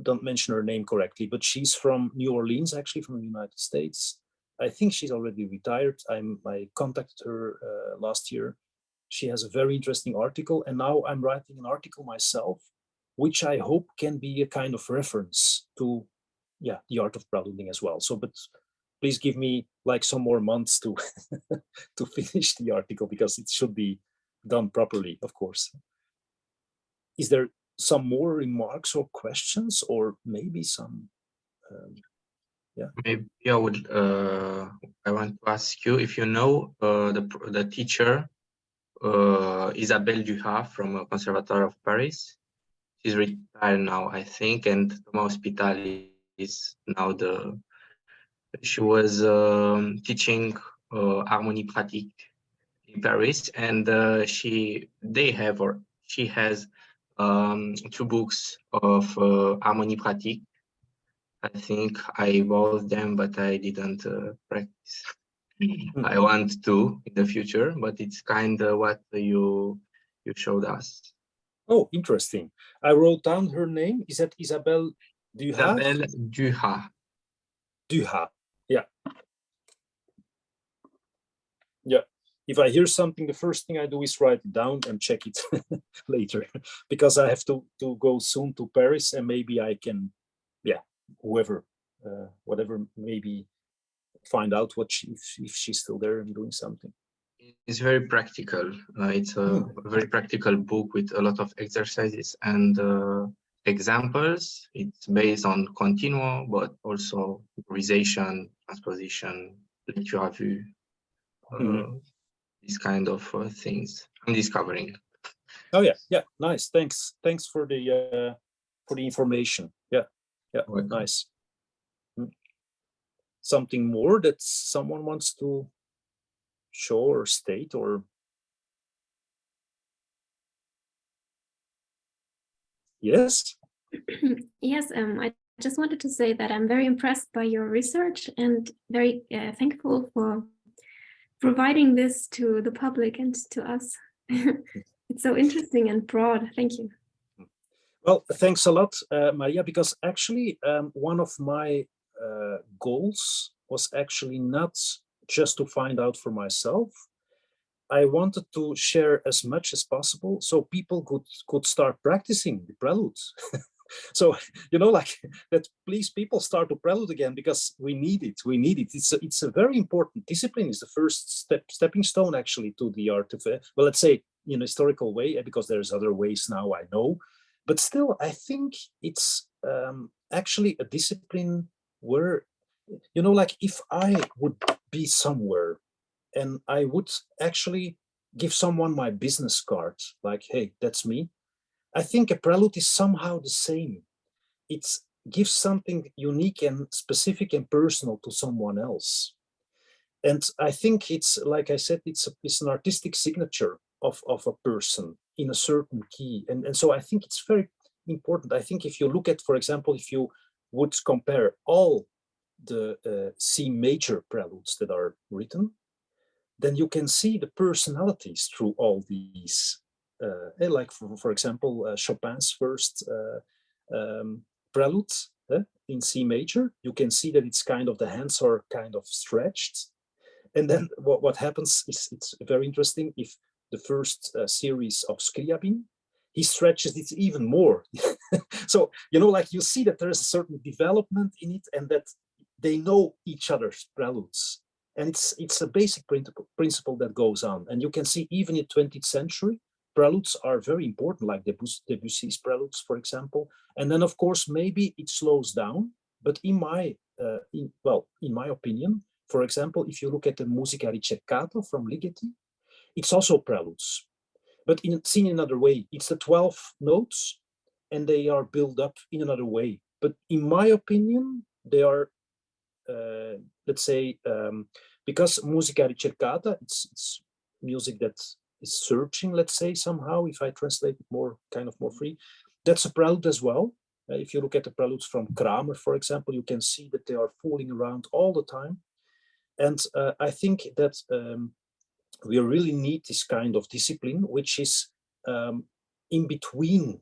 don't mention her name correctly, but she's from New Orleans, actually from the United States. I think she's already retired. I contacted her last year. She has a very interesting article, and now I'm writing an article myself, which I hope can be a kind of reference to, the art of preluding as well. So, but please give me like some more months to to finish the article, because it should be done properly, of course. Is there some more remarks or questions, or maybe some? Maybe I want to ask you if you know the teacher Isabelle Duhat from Conservatoire of Paris. She's retired now, I think, and Thomas Hospital is now she was teaching harmonie pratique in Paris, and she has 2 books of harmonie pratique. I think I bought them, but I didn't practice. I want to in the future, but it's kind of what you showed us. Oh, interesting. I wrote down her name. Is that Isabelle Duha? Isabelle Duha. Duha. Yeah. Yeah. If I hear something, the first thing I do is write it down and check it later, because I have to go soon to Paris, and maybe I can, yeah, whoever, whatever, maybe find out what if she's still there and doing something. It's very practical. It's a very practical book with a lot of exercises and examples. It's based on continuo, but also improvisation, transposition, lecture à vue, these kind of things I'm discovering. Oh yeah, yeah, nice. Thanks for the information. Yeah, yeah, Welcome. nice. Something more that someone wants to show or state, or yes? Yes, I just wanted to say that I'm very impressed by your research and very thankful for providing this to the public and to us. It's so interesting and broad. Thank you. Well, thanks a lot, Maria, because actually one of my goals was actually not just to find out for myself. I wanted to share as much as possible so people could start practicing the preludes. So, you know, like that, please people start to prelude again, because we need it. We need it. It's a very important discipline. It's the first stepping stone actually to the art of, well, let's say in a historical way, because there's other ways now, I know. But still, I think it's actually a discipline where, you know, like if I would be somewhere and I would actually give someone my business card, like, hey, that's me. I think a prelude is somehow the same. It gives something unique and specific and personal to someone else. And I think it's, like I said, it's an artistic signature of a person in a certain key. And so I think it's very important. I think if you look at, for example, if you would compare all the C major preludes that are written, then you can see the personalities through all these. Like, for example, Chopin's first prelude in C major, you can see that it's kind of, the hands are kind of stretched. And then what happens is, it's very interesting. If the first series of Scriabin, he stretches it even more. So, you know, like you see that there is a certain development in it, and that they know each other's preludes. And it's a basic principle that goes on. And you can see even in the 20th century, preludes are very important, like Debussy's preludes, for example. And then, of course, maybe it slows down. But in my opinion, for example, if you look at the Musica ricercata from Ligeti, it's also preludes, but seen in another way. It's the 12 notes, and they are built up in another way. But in my opinion, they are, let's say, because Musica ricercata, it's music that is searching, let's say, somehow, if I translate it more free, that's a prelude as well. If you look at the preludes from Kramer, for example, you can see that they are fooling around all the time. And I think that we really need this kind of discipline, which is in between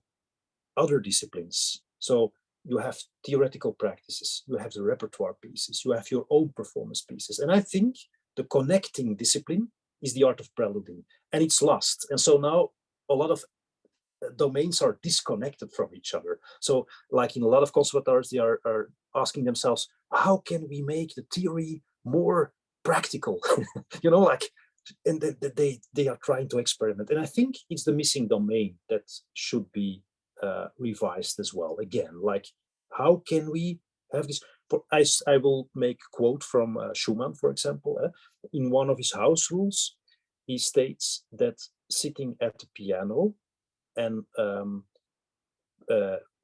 other disciplines. So you have theoretical practices, you have the repertoire pieces, you have your own performance pieces. And I think the connecting discipline is the art of preluding, and it's lost. And so now a lot of domains are disconnected from each other. So like in a lot of conservatoires, they are asking themselves, how can we make the theory more practical? You know, like, and they are trying to experiment. And I think it's the missing domain that should be revised as well. Again, like, how can we have this? I will make a quote from Schumann, for example. In one of his house rules, he states that sitting at the piano and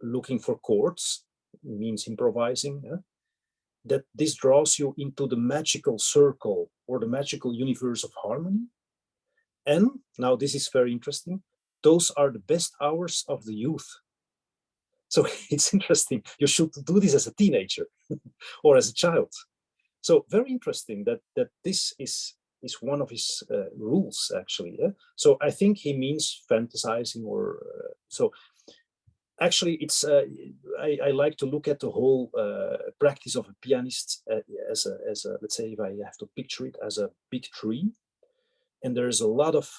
looking for chords means improvising, that this draws you into the magical circle or the magical universe of harmony. And now this is very interesting, those are the best hours of the youth. So it's interesting, you should do this as a teenager or as a child. So very interesting that this is one of his rules, actually. Yeah? So I think he means fantasizing, or so. Actually, it's I like to look at the whole practice of a pianist as a, let's say, if I have to picture it as a big tree, and there's a lot of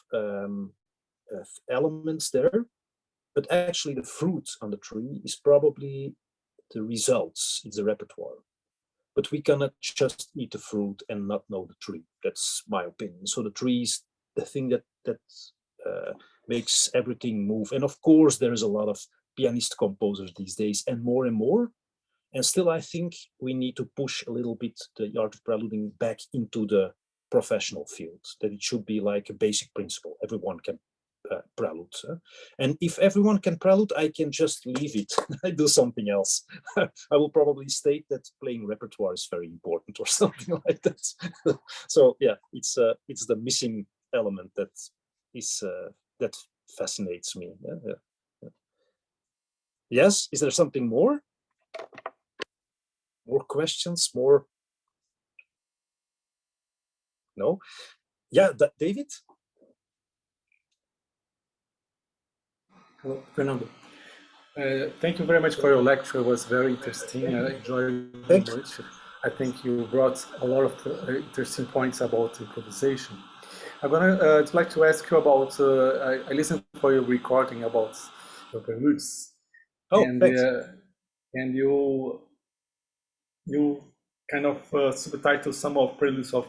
elements there, but actually the fruit on the tree is probably the results. It's the repertoire. But we cannot just eat the fruit and not know the tree. That's my opinion. So the tree is the thing that makes everything move. And of course, there is a lot of pianist composers these days, and more. And still, I think we need to push a little bit the art of preluding back into the professional field, that it should be like a basic principle. Everyone can prelude. And if everyone can prelude, I can just leave it. I do something else. I will probably state that playing repertoire is very important or something like that. So yeah, it's the missing element that is that fascinates me. Yeah. Yes, is there something more? More questions? More? No? Yeah, David? Hello, Fernando. Thank you very much for your lecture. It was very interesting. I enjoyed it very much. I think you brought a lot of interesting points about improvisation. I'm gonna like to ask you about. I listened for your recording about your preludes, and you kind of subtitle some of preludes of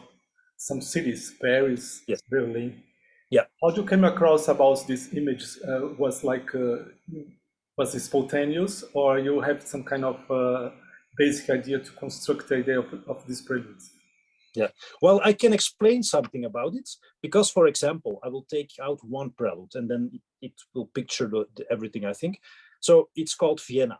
some cities, Paris, yes, Berlin. Yeah. How do you came across about these images? Was it spontaneous, or you have some kind of basic idea to construct the idea of this preludes? Yeah, well, I can explain something about it, because, for example, I will take out one prelude and then it will picture everything, I think. So it's called Vienna.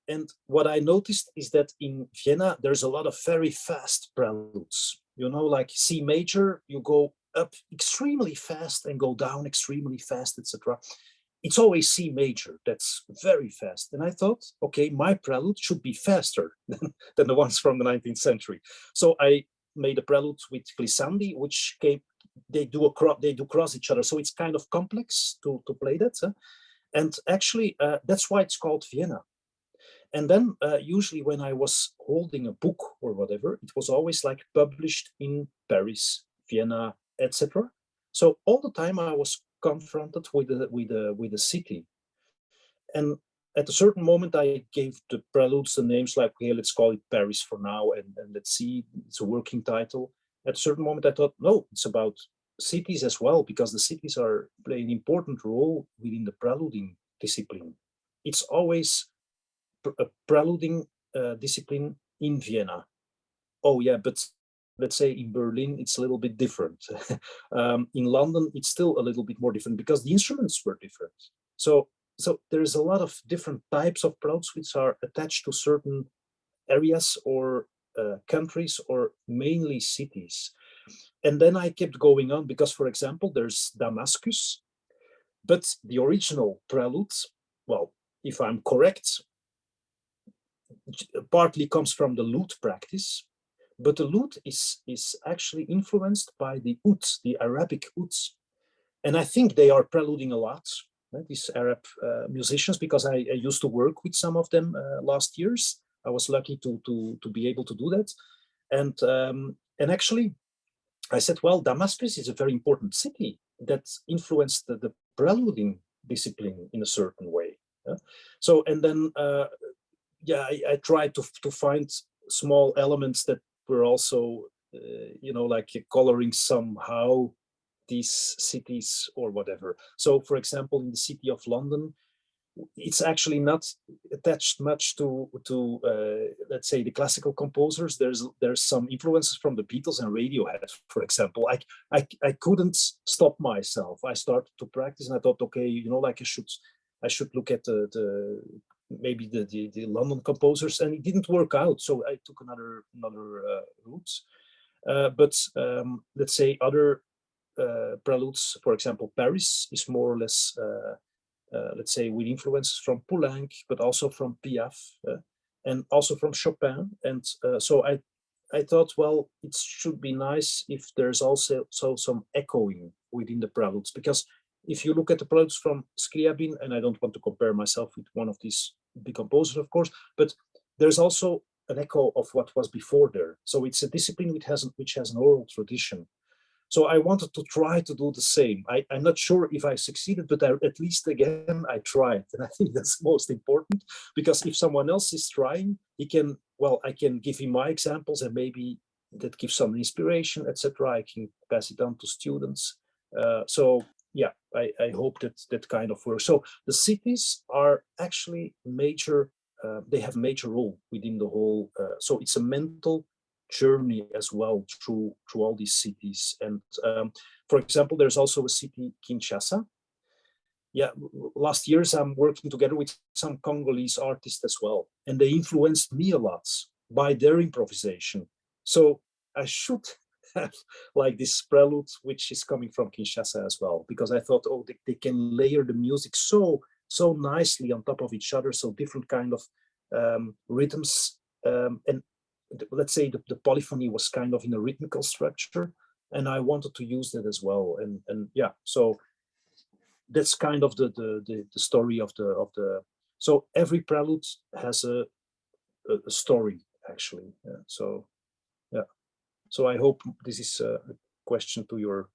And what I noticed is that in Vienna, there's a lot of very fast preludes. You know, like C major, you go up extremely fast and go down extremely fast, etc. It's always C major, that's very fast. And I thought, okay, my prelude should be faster than the ones from the 19th century. So I made a prelude with glissandi, which they do cross each other. So it's kind of complex to play that. And actually, that's why it's called Vienna. And then usually when I was holding a book or whatever, it was always like published in Paris, Vienna, etc. So all the time I was confronted with the city. And at a certain moment, I gave the preludes the names like, okay, let's call it Paris for now, and let's see, it's a working title. At a certain moment, I thought, no, it's about cities as well, because the cities are play an important role within the preluding discipline. It's always a preluding discipline in Vienna. Oh yeah, but let's say in Berlin, it's a little bit different. In London, it's still a little bit more different because the instruments were different. So there's a lot of different types of preludes which are attached to certain areas or countries, or mainly cities. And then I kept going on because, for example, there's Damascus, but the original preludes, well, if I'm correct, partly comes from the lute practice, but the lute is actually influenced by the oud, the Arabic ouds. And I think they are preluding a lot, right, these Arab musicians, because I used to work with some of them last years. I was lucky to be able to do that. And actually, I said, well, Damascus is a very important city that influenced the preluding discipline in a certain way. Yeah? So, and then, yeah, I tried to find small elements that were also, you know, like coloring somehow these cities or whatever. So, for example, in the city of London, it's actually not attached much to let's say the classical composers. There's some influences from the Beatles and Radiohead, for example. I couldn't stop myself. I started to practice and I thought, okay, you know, like I should look at maybe the London composers, and it didn't work out. So I took another route. But let's say other preludes, for example, Paris is more or less let's say with influences from Poulenc, but also from Piaf, and also from Chopin. And so I thought, well, it should be nice if there's also some echoing within the preludes, because if you look at the preludes from Scriabin, and I don't want to compare myself with one of these big composers, of course, but there's also an echo of what was before there. So it's a discipline which has an oral tradition. So I wanted to try to do the same. I'm not sure if I succeeded, but at least again, I tried. And I think that's most important, because if someone else is trying, he can, well, I can give him my examples and maybe that gives some inspiration, etc. I can pass it on to students. So yeah, I hope that kind of works. So the cities are actually major, they have major role within the whole, so it's a mental journey as well through all these cities. And for example, there's also a city, Kinshasa. Yeah, last years I'm working together with some Congolese artists as well, and they influenced me a lot by their improvisation. So I should have like this prelude, which is coming from Kinshasa as well, because I thought, oh, they can layer the music so nicely on top of each other, so different kind of rhythms, and let's say the polyphony was kind of in a rhythmical structure, and I wanted to use that as well. And yeah, so that's kind of the story of the. So every prelude has a story actually. Yeah, so yeah, so I hope this is a question to your,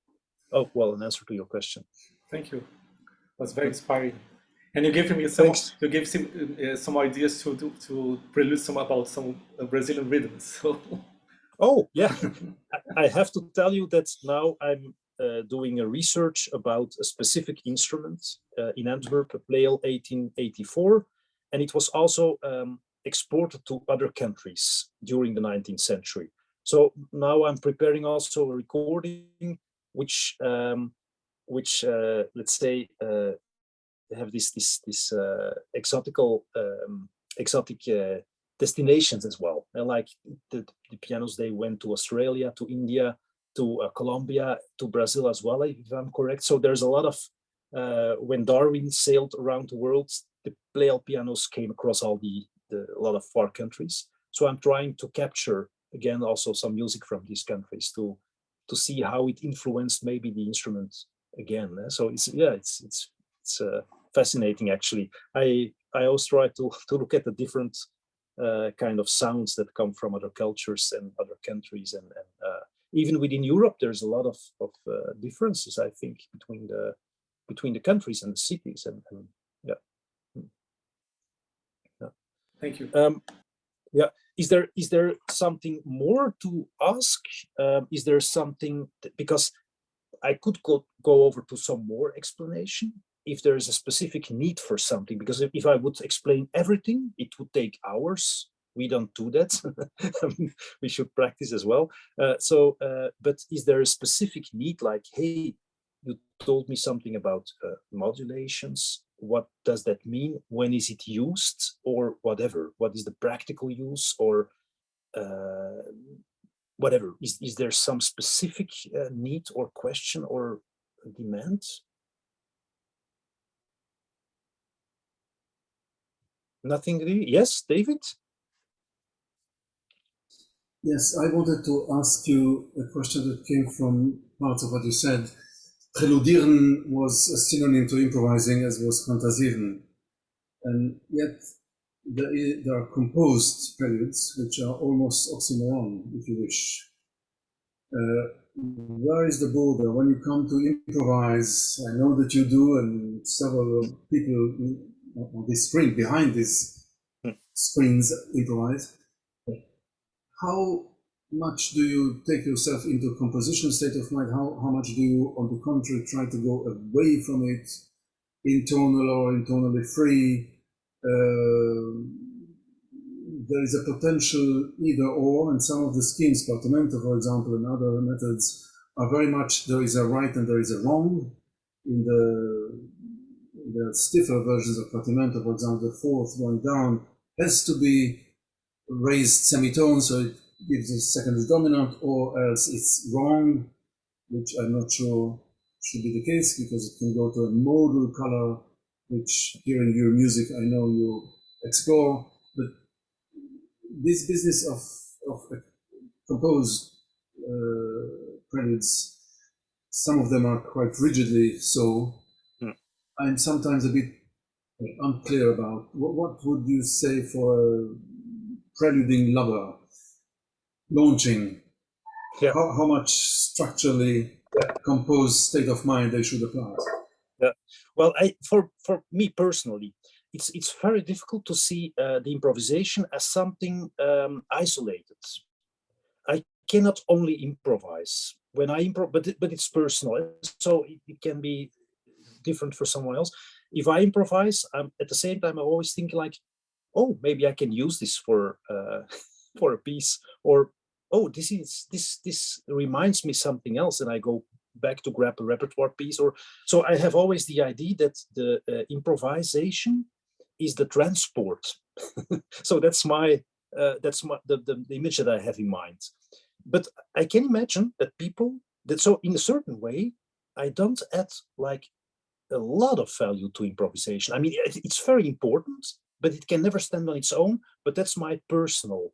oh well, an answer to your question. Thank you. It was very inspiring. And you gave me some. Thanks. You gave some ideas to prelude some about some Brazilian rhythms. So. Oh yeah, I have to tell you that now I'm doing a research about a specific instrument in Antwerp, a Pleyel 1884, and it was also exported to other countries during the 19th century. So now I'm preparing also a recording, which let's say have this exotic destinations as well. And like the pianos, they went to Australia, to India, to Colombia, to Brazil as well, if I'm correct. So there's a lot of, when Darwin sailed around the world, the Pleyel pianos came across a lot of far countries. So I'm trying to capture, again, also some music from these countries to see how it influenced maybe the instrument again. So it's fascinating, actually. I always try to look at the different kind of sounds that come from other cultures and other countries, and even within Europe, there's a lot of differences, I think, between the countries and the cities, and yeah. Thank you. Yeah. Is there something more to ask? Is there something because I could go over to some more explanation if there is a specific need for something, because if I would explain everything, it would take hours. We don't do that. I mean, we should practice as well. But is there a specific need, like, hey, you told me something about modulations. What does that mean? When is it used, or whatever? What is the practical use, or whatever? Is there some specific need or question or demand? Nothing really? Yes, David? Yes, I wanted to ask you a question that came from parts of what you said. Preluderen was a synonym to improvising, as was fantasieren. And yet there are composed preludes, which are almost oxymoron, if you wish. Where is the border? When you come to improvise, I know that you do, and several people on this screen, behind these screens, improvise. How much do you take yourself into a composition state of mind? How much do you, on the contrary, try to go away from it, intonal or intonally free? There is a potential either or, and some of the schemes, Quartamento, for example, and other methods are very much there is a right and there is a wrong. In the stiffer versions of Quartamento, for example, the fourth going down has to be raised semitone, so it gives a secondary dominant, or else it's wrong, which I'm not sure should be the case, because it can go to a modal color, which hearing your music, I know you explore. But this business of compose preludes, some of them are quite rigidly so. I'm sometimes a bit unclear about what would you say for a preluding lover launching? Yeah. How much structurally composed state of mind they should apply? Yeah. Well, for me personally, it's very difficult to see the improvisation as something isolated. I cannot only improvise when I improv, but it's personal, so it can be different for someone else. If I improvise, at the same time I always think like, oh, maybe I can use this for for a piece, or oh, this reminds me something else, and I go back to grab a repertoire piece. Or so I have always the idea that the improvisation is the transport. So that's the image that I have in mind. But I can imagine that people that, so in a certain way, I don't add like a lot of value to improvisation. I mean, it's very important, but it can never stand on its own. But that's my personal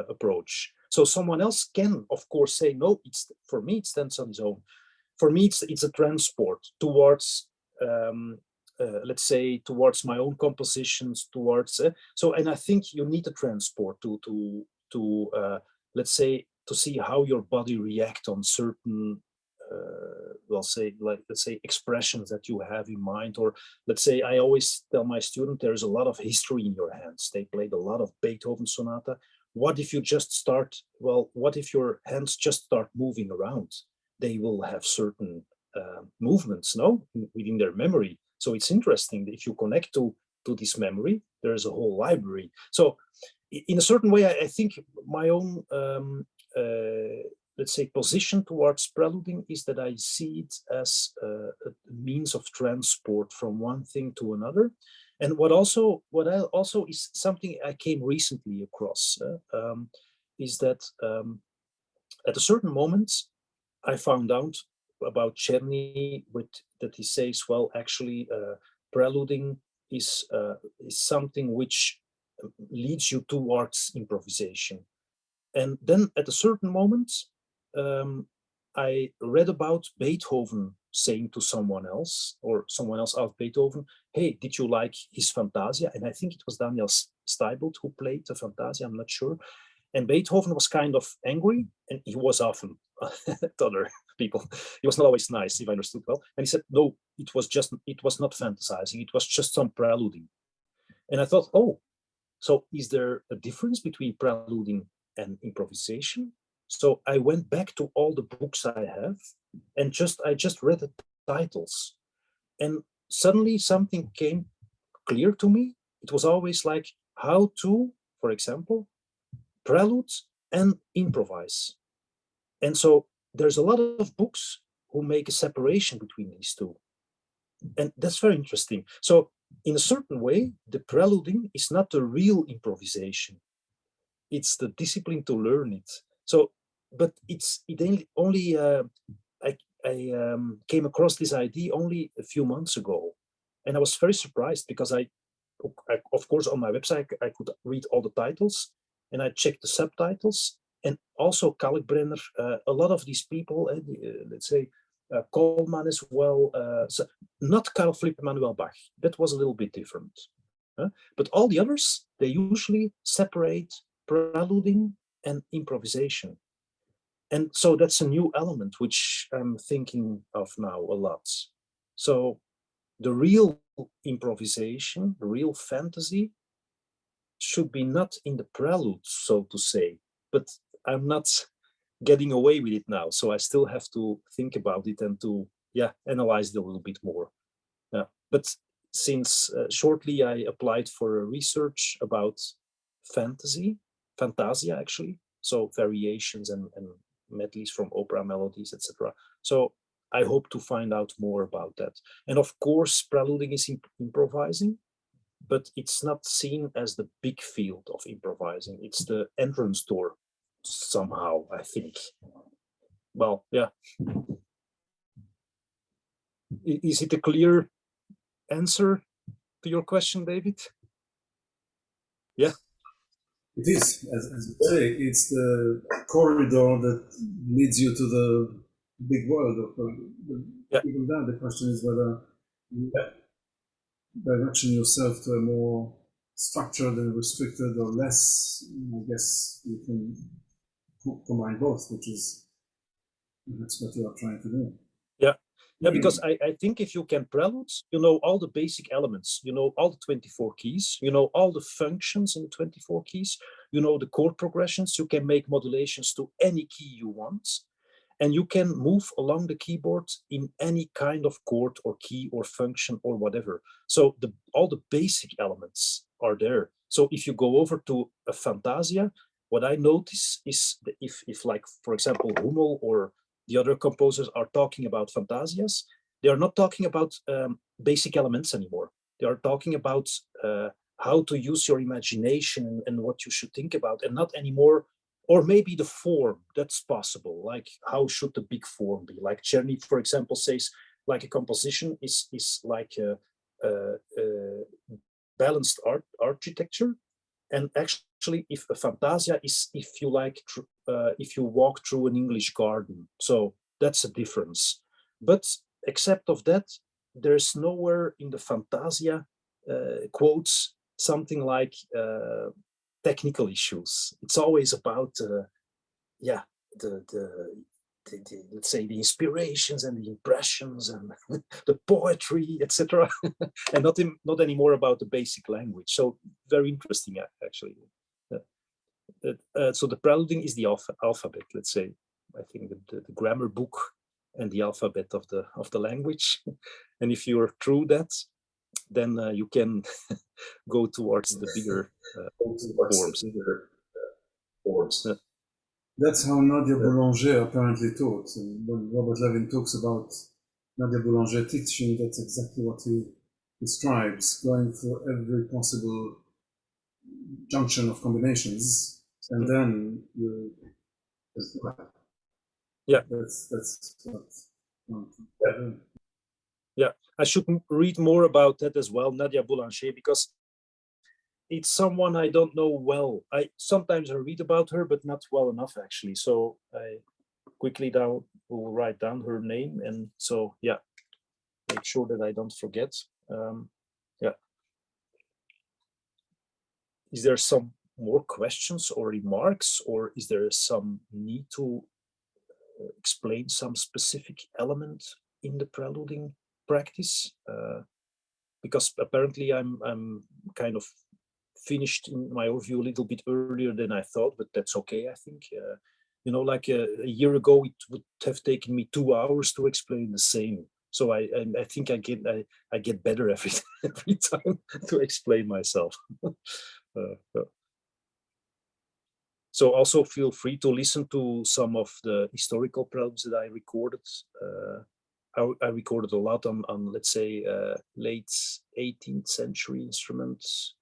approach. So someone else can, of course, say, no, for me, it stands on its own. For me, it's a transport towards, let's say, towards my own compositions, towards. So, and I think you need a transport to let's say, to see how your body react on certain, let's say expressions that you have in mind. Or let's say, I always tell my student, there's a lot of history in your hands. They played a lot of Beethoven sonata. What if you just start, well, what if your hands just start moving around? They will have certain movements, no, within their memory. So it's interesting that if you connect to this memory, there's a whole library. So in a certain way, I think my own let's say position towards preluding is that I see it as a means of transport from one thing to another. And what I also is something I came recently across, is that at a certain moment I found out about Czerny, that he says, well, actually, preluding is something which leads you towards improvisation. And then at a certain moment, I read about Beethoven saying to someone else, or someone else asked Beethoven, hey, did you like his Fantasia? And I think it was Daniel Steibelt who played the Fantasia, I'm not sure. And Beethoven was kind of angry, and he was often to other people. He was not always nice, if I understood well. And he said, no, it was not fantasizing, it was just some preluding. And I thought, oh, so is there a difference between preluding and improvisation? So I went back to all the books I have, and I just read the titles, and suddenly something came clear to me. It was always like how to, for example, prelude and improvise. And so there's a lot of books who make a separation between these two, and that's very interesting. So in a certain way, the preluding is not the real improvisation. It's the discipline to learn it. So, but it only I came across this idea only a few months ago, and I was very surprised because I of course, on my website I could read all the titles, and I checked the subtitles, and also Kalkbrenner. A lot of these people, let's say Coleman as well, so not Carl Philipp Emanuel Bach. That was a little bit different, but all the others, they usually separate preluding and improvisation. And so that's a new element which I'm thinking of now a lot. So the real improvisation, the real fantasy, should be not in the prelude, so to say, but I'm not getting away with it now. So I still have to think about it and to analyze it a little bit more. Yeah. But since shortly I applied for a research about Fantasia actually, so variations and medleys from opera melodies, etc. So I hope to find out more about that. And of course, preluding is improvising, but it's not seen as the big field of improvising. It's the entrance door somehow, I think. Well, yeah. Is it a clear answer to your question, David? Yeah. It is, as you say, it's the corridor that leads you to the big world of even that. The question is whether you direction yourself to a more structured and restricted or less. I guess you can combine both, which is that's what you are trying to do. Yeah, because I think if you can prelude, you know all the basic elements, you know all the 24 keys, you know all the functions in the 24 keys, you know the chord progressions, you can make modulations to any key you want, and you can move along the keyboard in any kind of chord or key or function or whatever. So all the basic elements are there. So if you go over to a Fantasia, what I notice is that if like, for example, Hummel or the other composers are talking about fantasias, they are not talking about basic elements anymore. They are talking about how to use your imagination and what you should think about, and not anymore, or maybe the form, that's possible. Like how should the big form be? Like Czerny, for example, says like a composition is like a balanced architecture. And actually, if a fantasia is, if you like, if you walk through an English garden, so that's a difference. But except of that, there's nowhere in the fantasia quotes something like technical issues. It's always about, yeah, the let's say the inspirations and the impressions and the poetry, etc., and not anymore about the basic language. So very interesting, actually. So the preluding is the alphabet, let's say. I think the grammar book and the alphabet of the language. And if you're through that, then you can go towards the bigger forms. That's how Nadia Boulanger apparently taught. And when Robert Levin talks about Nadia Boulanger teaching, that's exactly what he describes, going for every possible junction of combinations, and then you. Yeah, that's what. Yeah, I should read more about that as well, Nadia Boulanger, because it's someone I don't know well. I sometimes read about her, but not well enough actually. So I quickly will write down her name, and so yeah, make sure that I don't forget. Yeah. Is there some more questions or remarks, or is there some need to explain some specific element in the preluding practice? Because apparently I'm kind of finished in my overview a little bit earlier than I thought, but that's okay, I think. You know, like a year ago, it would have taken me 2 hours to explain the same. So I think I get better every time to explain myself. So also feel free to listen to some of the historical preludes that I recorded. I recorded a lot on let's say, late 18th century instruments,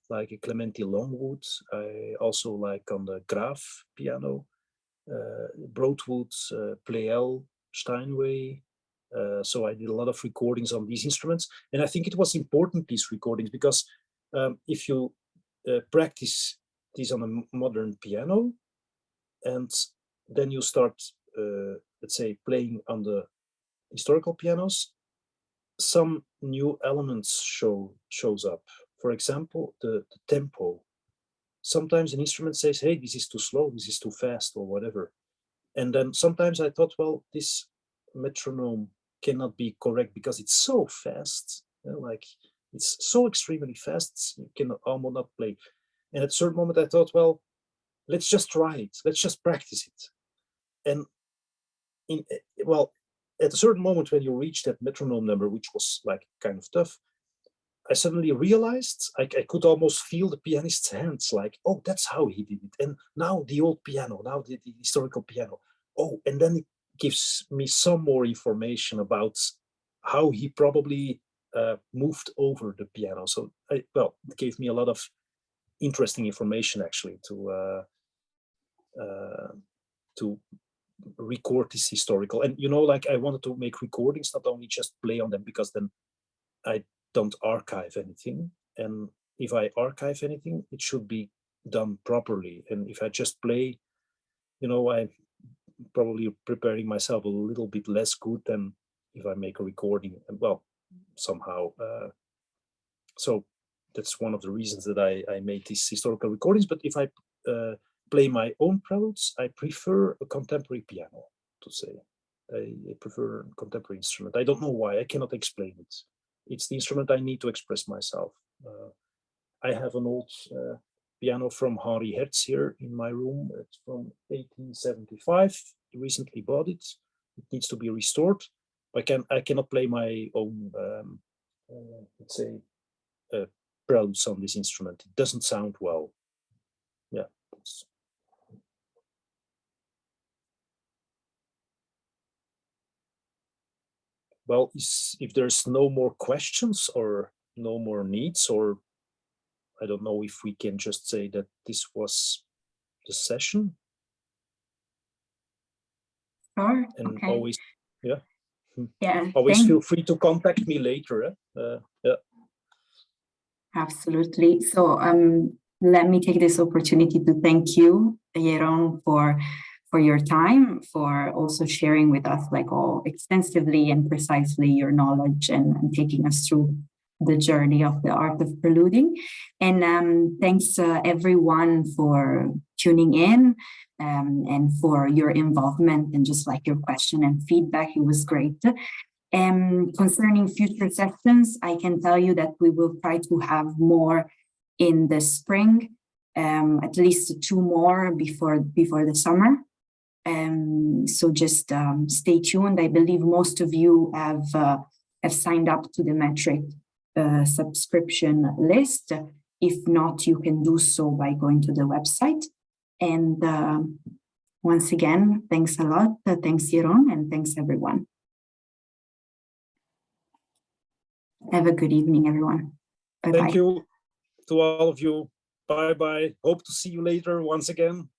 like a Clementi Longwood. I also like on the Graf piano, Broadwood, Pleyel, Steinway. So I did a lot of recordings on these instruments. And I think it was important, these recordings, because if you practice these on a modern piano, and then you start, let's say, playing on the historical pianos, some new elements shows up. For example, the tempo. Sometimes an instrument says, hey, this is too slow, this is too fast, or whatever. And then sometimes I thought, well, this metronome cannot be correct because it's so fast, you know, like it's so extremely fast, you can almost not play. And at a certain moment I thought, well, let's just try it, let's just practice it. And well, at a certain moment when you reach that metronome number, which was like kind of tough, I suddenly realized I could almost feel the pianist's hands, like, oh, that's how he did it. And now the old piano, now the historical piano. Oh, and then it gives me some more information about how he probably moved over the piano. So, well, it gave me a lot of interesting information actually to record this historical. And you know, like I wanted to make recordings, not only just play on them, because then I don't archive anything. And if I archive anything, it should be done properly. And if I just play, you know, I'm probably preparing myself a little bit less good than if I make a recording. And well, somehow, so that's one of the reasons that I made these historical recordings. But if I play my own preludes, I prefer a contemporary piano, to say. I prefer a contemporary instrument. I don't know why, I cannot explain it. It's the instrument I need to express myself. I have an old piano from Henri Hertz here in my room. It's from 1875. I recently bought it. It needs to be restored. I cannot play my own, let's say, preludes on this instrument. It doesn't sound well. Yeah. Well, if there's no more questions or no more needs, or I don't know if we can just say that this was the session. Sure. And okay. always, yeah. Yeah. Always feel free to contact me later. Yeah. Absolutely. So let me take this opportunity to thank you, Jeroen, for your time, for also sharing with us like all extensively and precisely your knowledge and taking us through the journey of the art of preluding. And thanks everyone for tuning in and for your involvement and just like your question and feedback. It was great. Concerning future sessions, I can tell you that we will try to have more in the spring, at least 2 more before the summer. So just stay tuned. I believe most of you have signed up to the metric subscription list. If not, you can do so by going to the website. And once again, thanks a lot. Thanks, Jeroen, and thanks, everyone. Have a good evening, everyone. Bye-bye. Thank you to all of you. Bye-bye. Hope to see you later once again.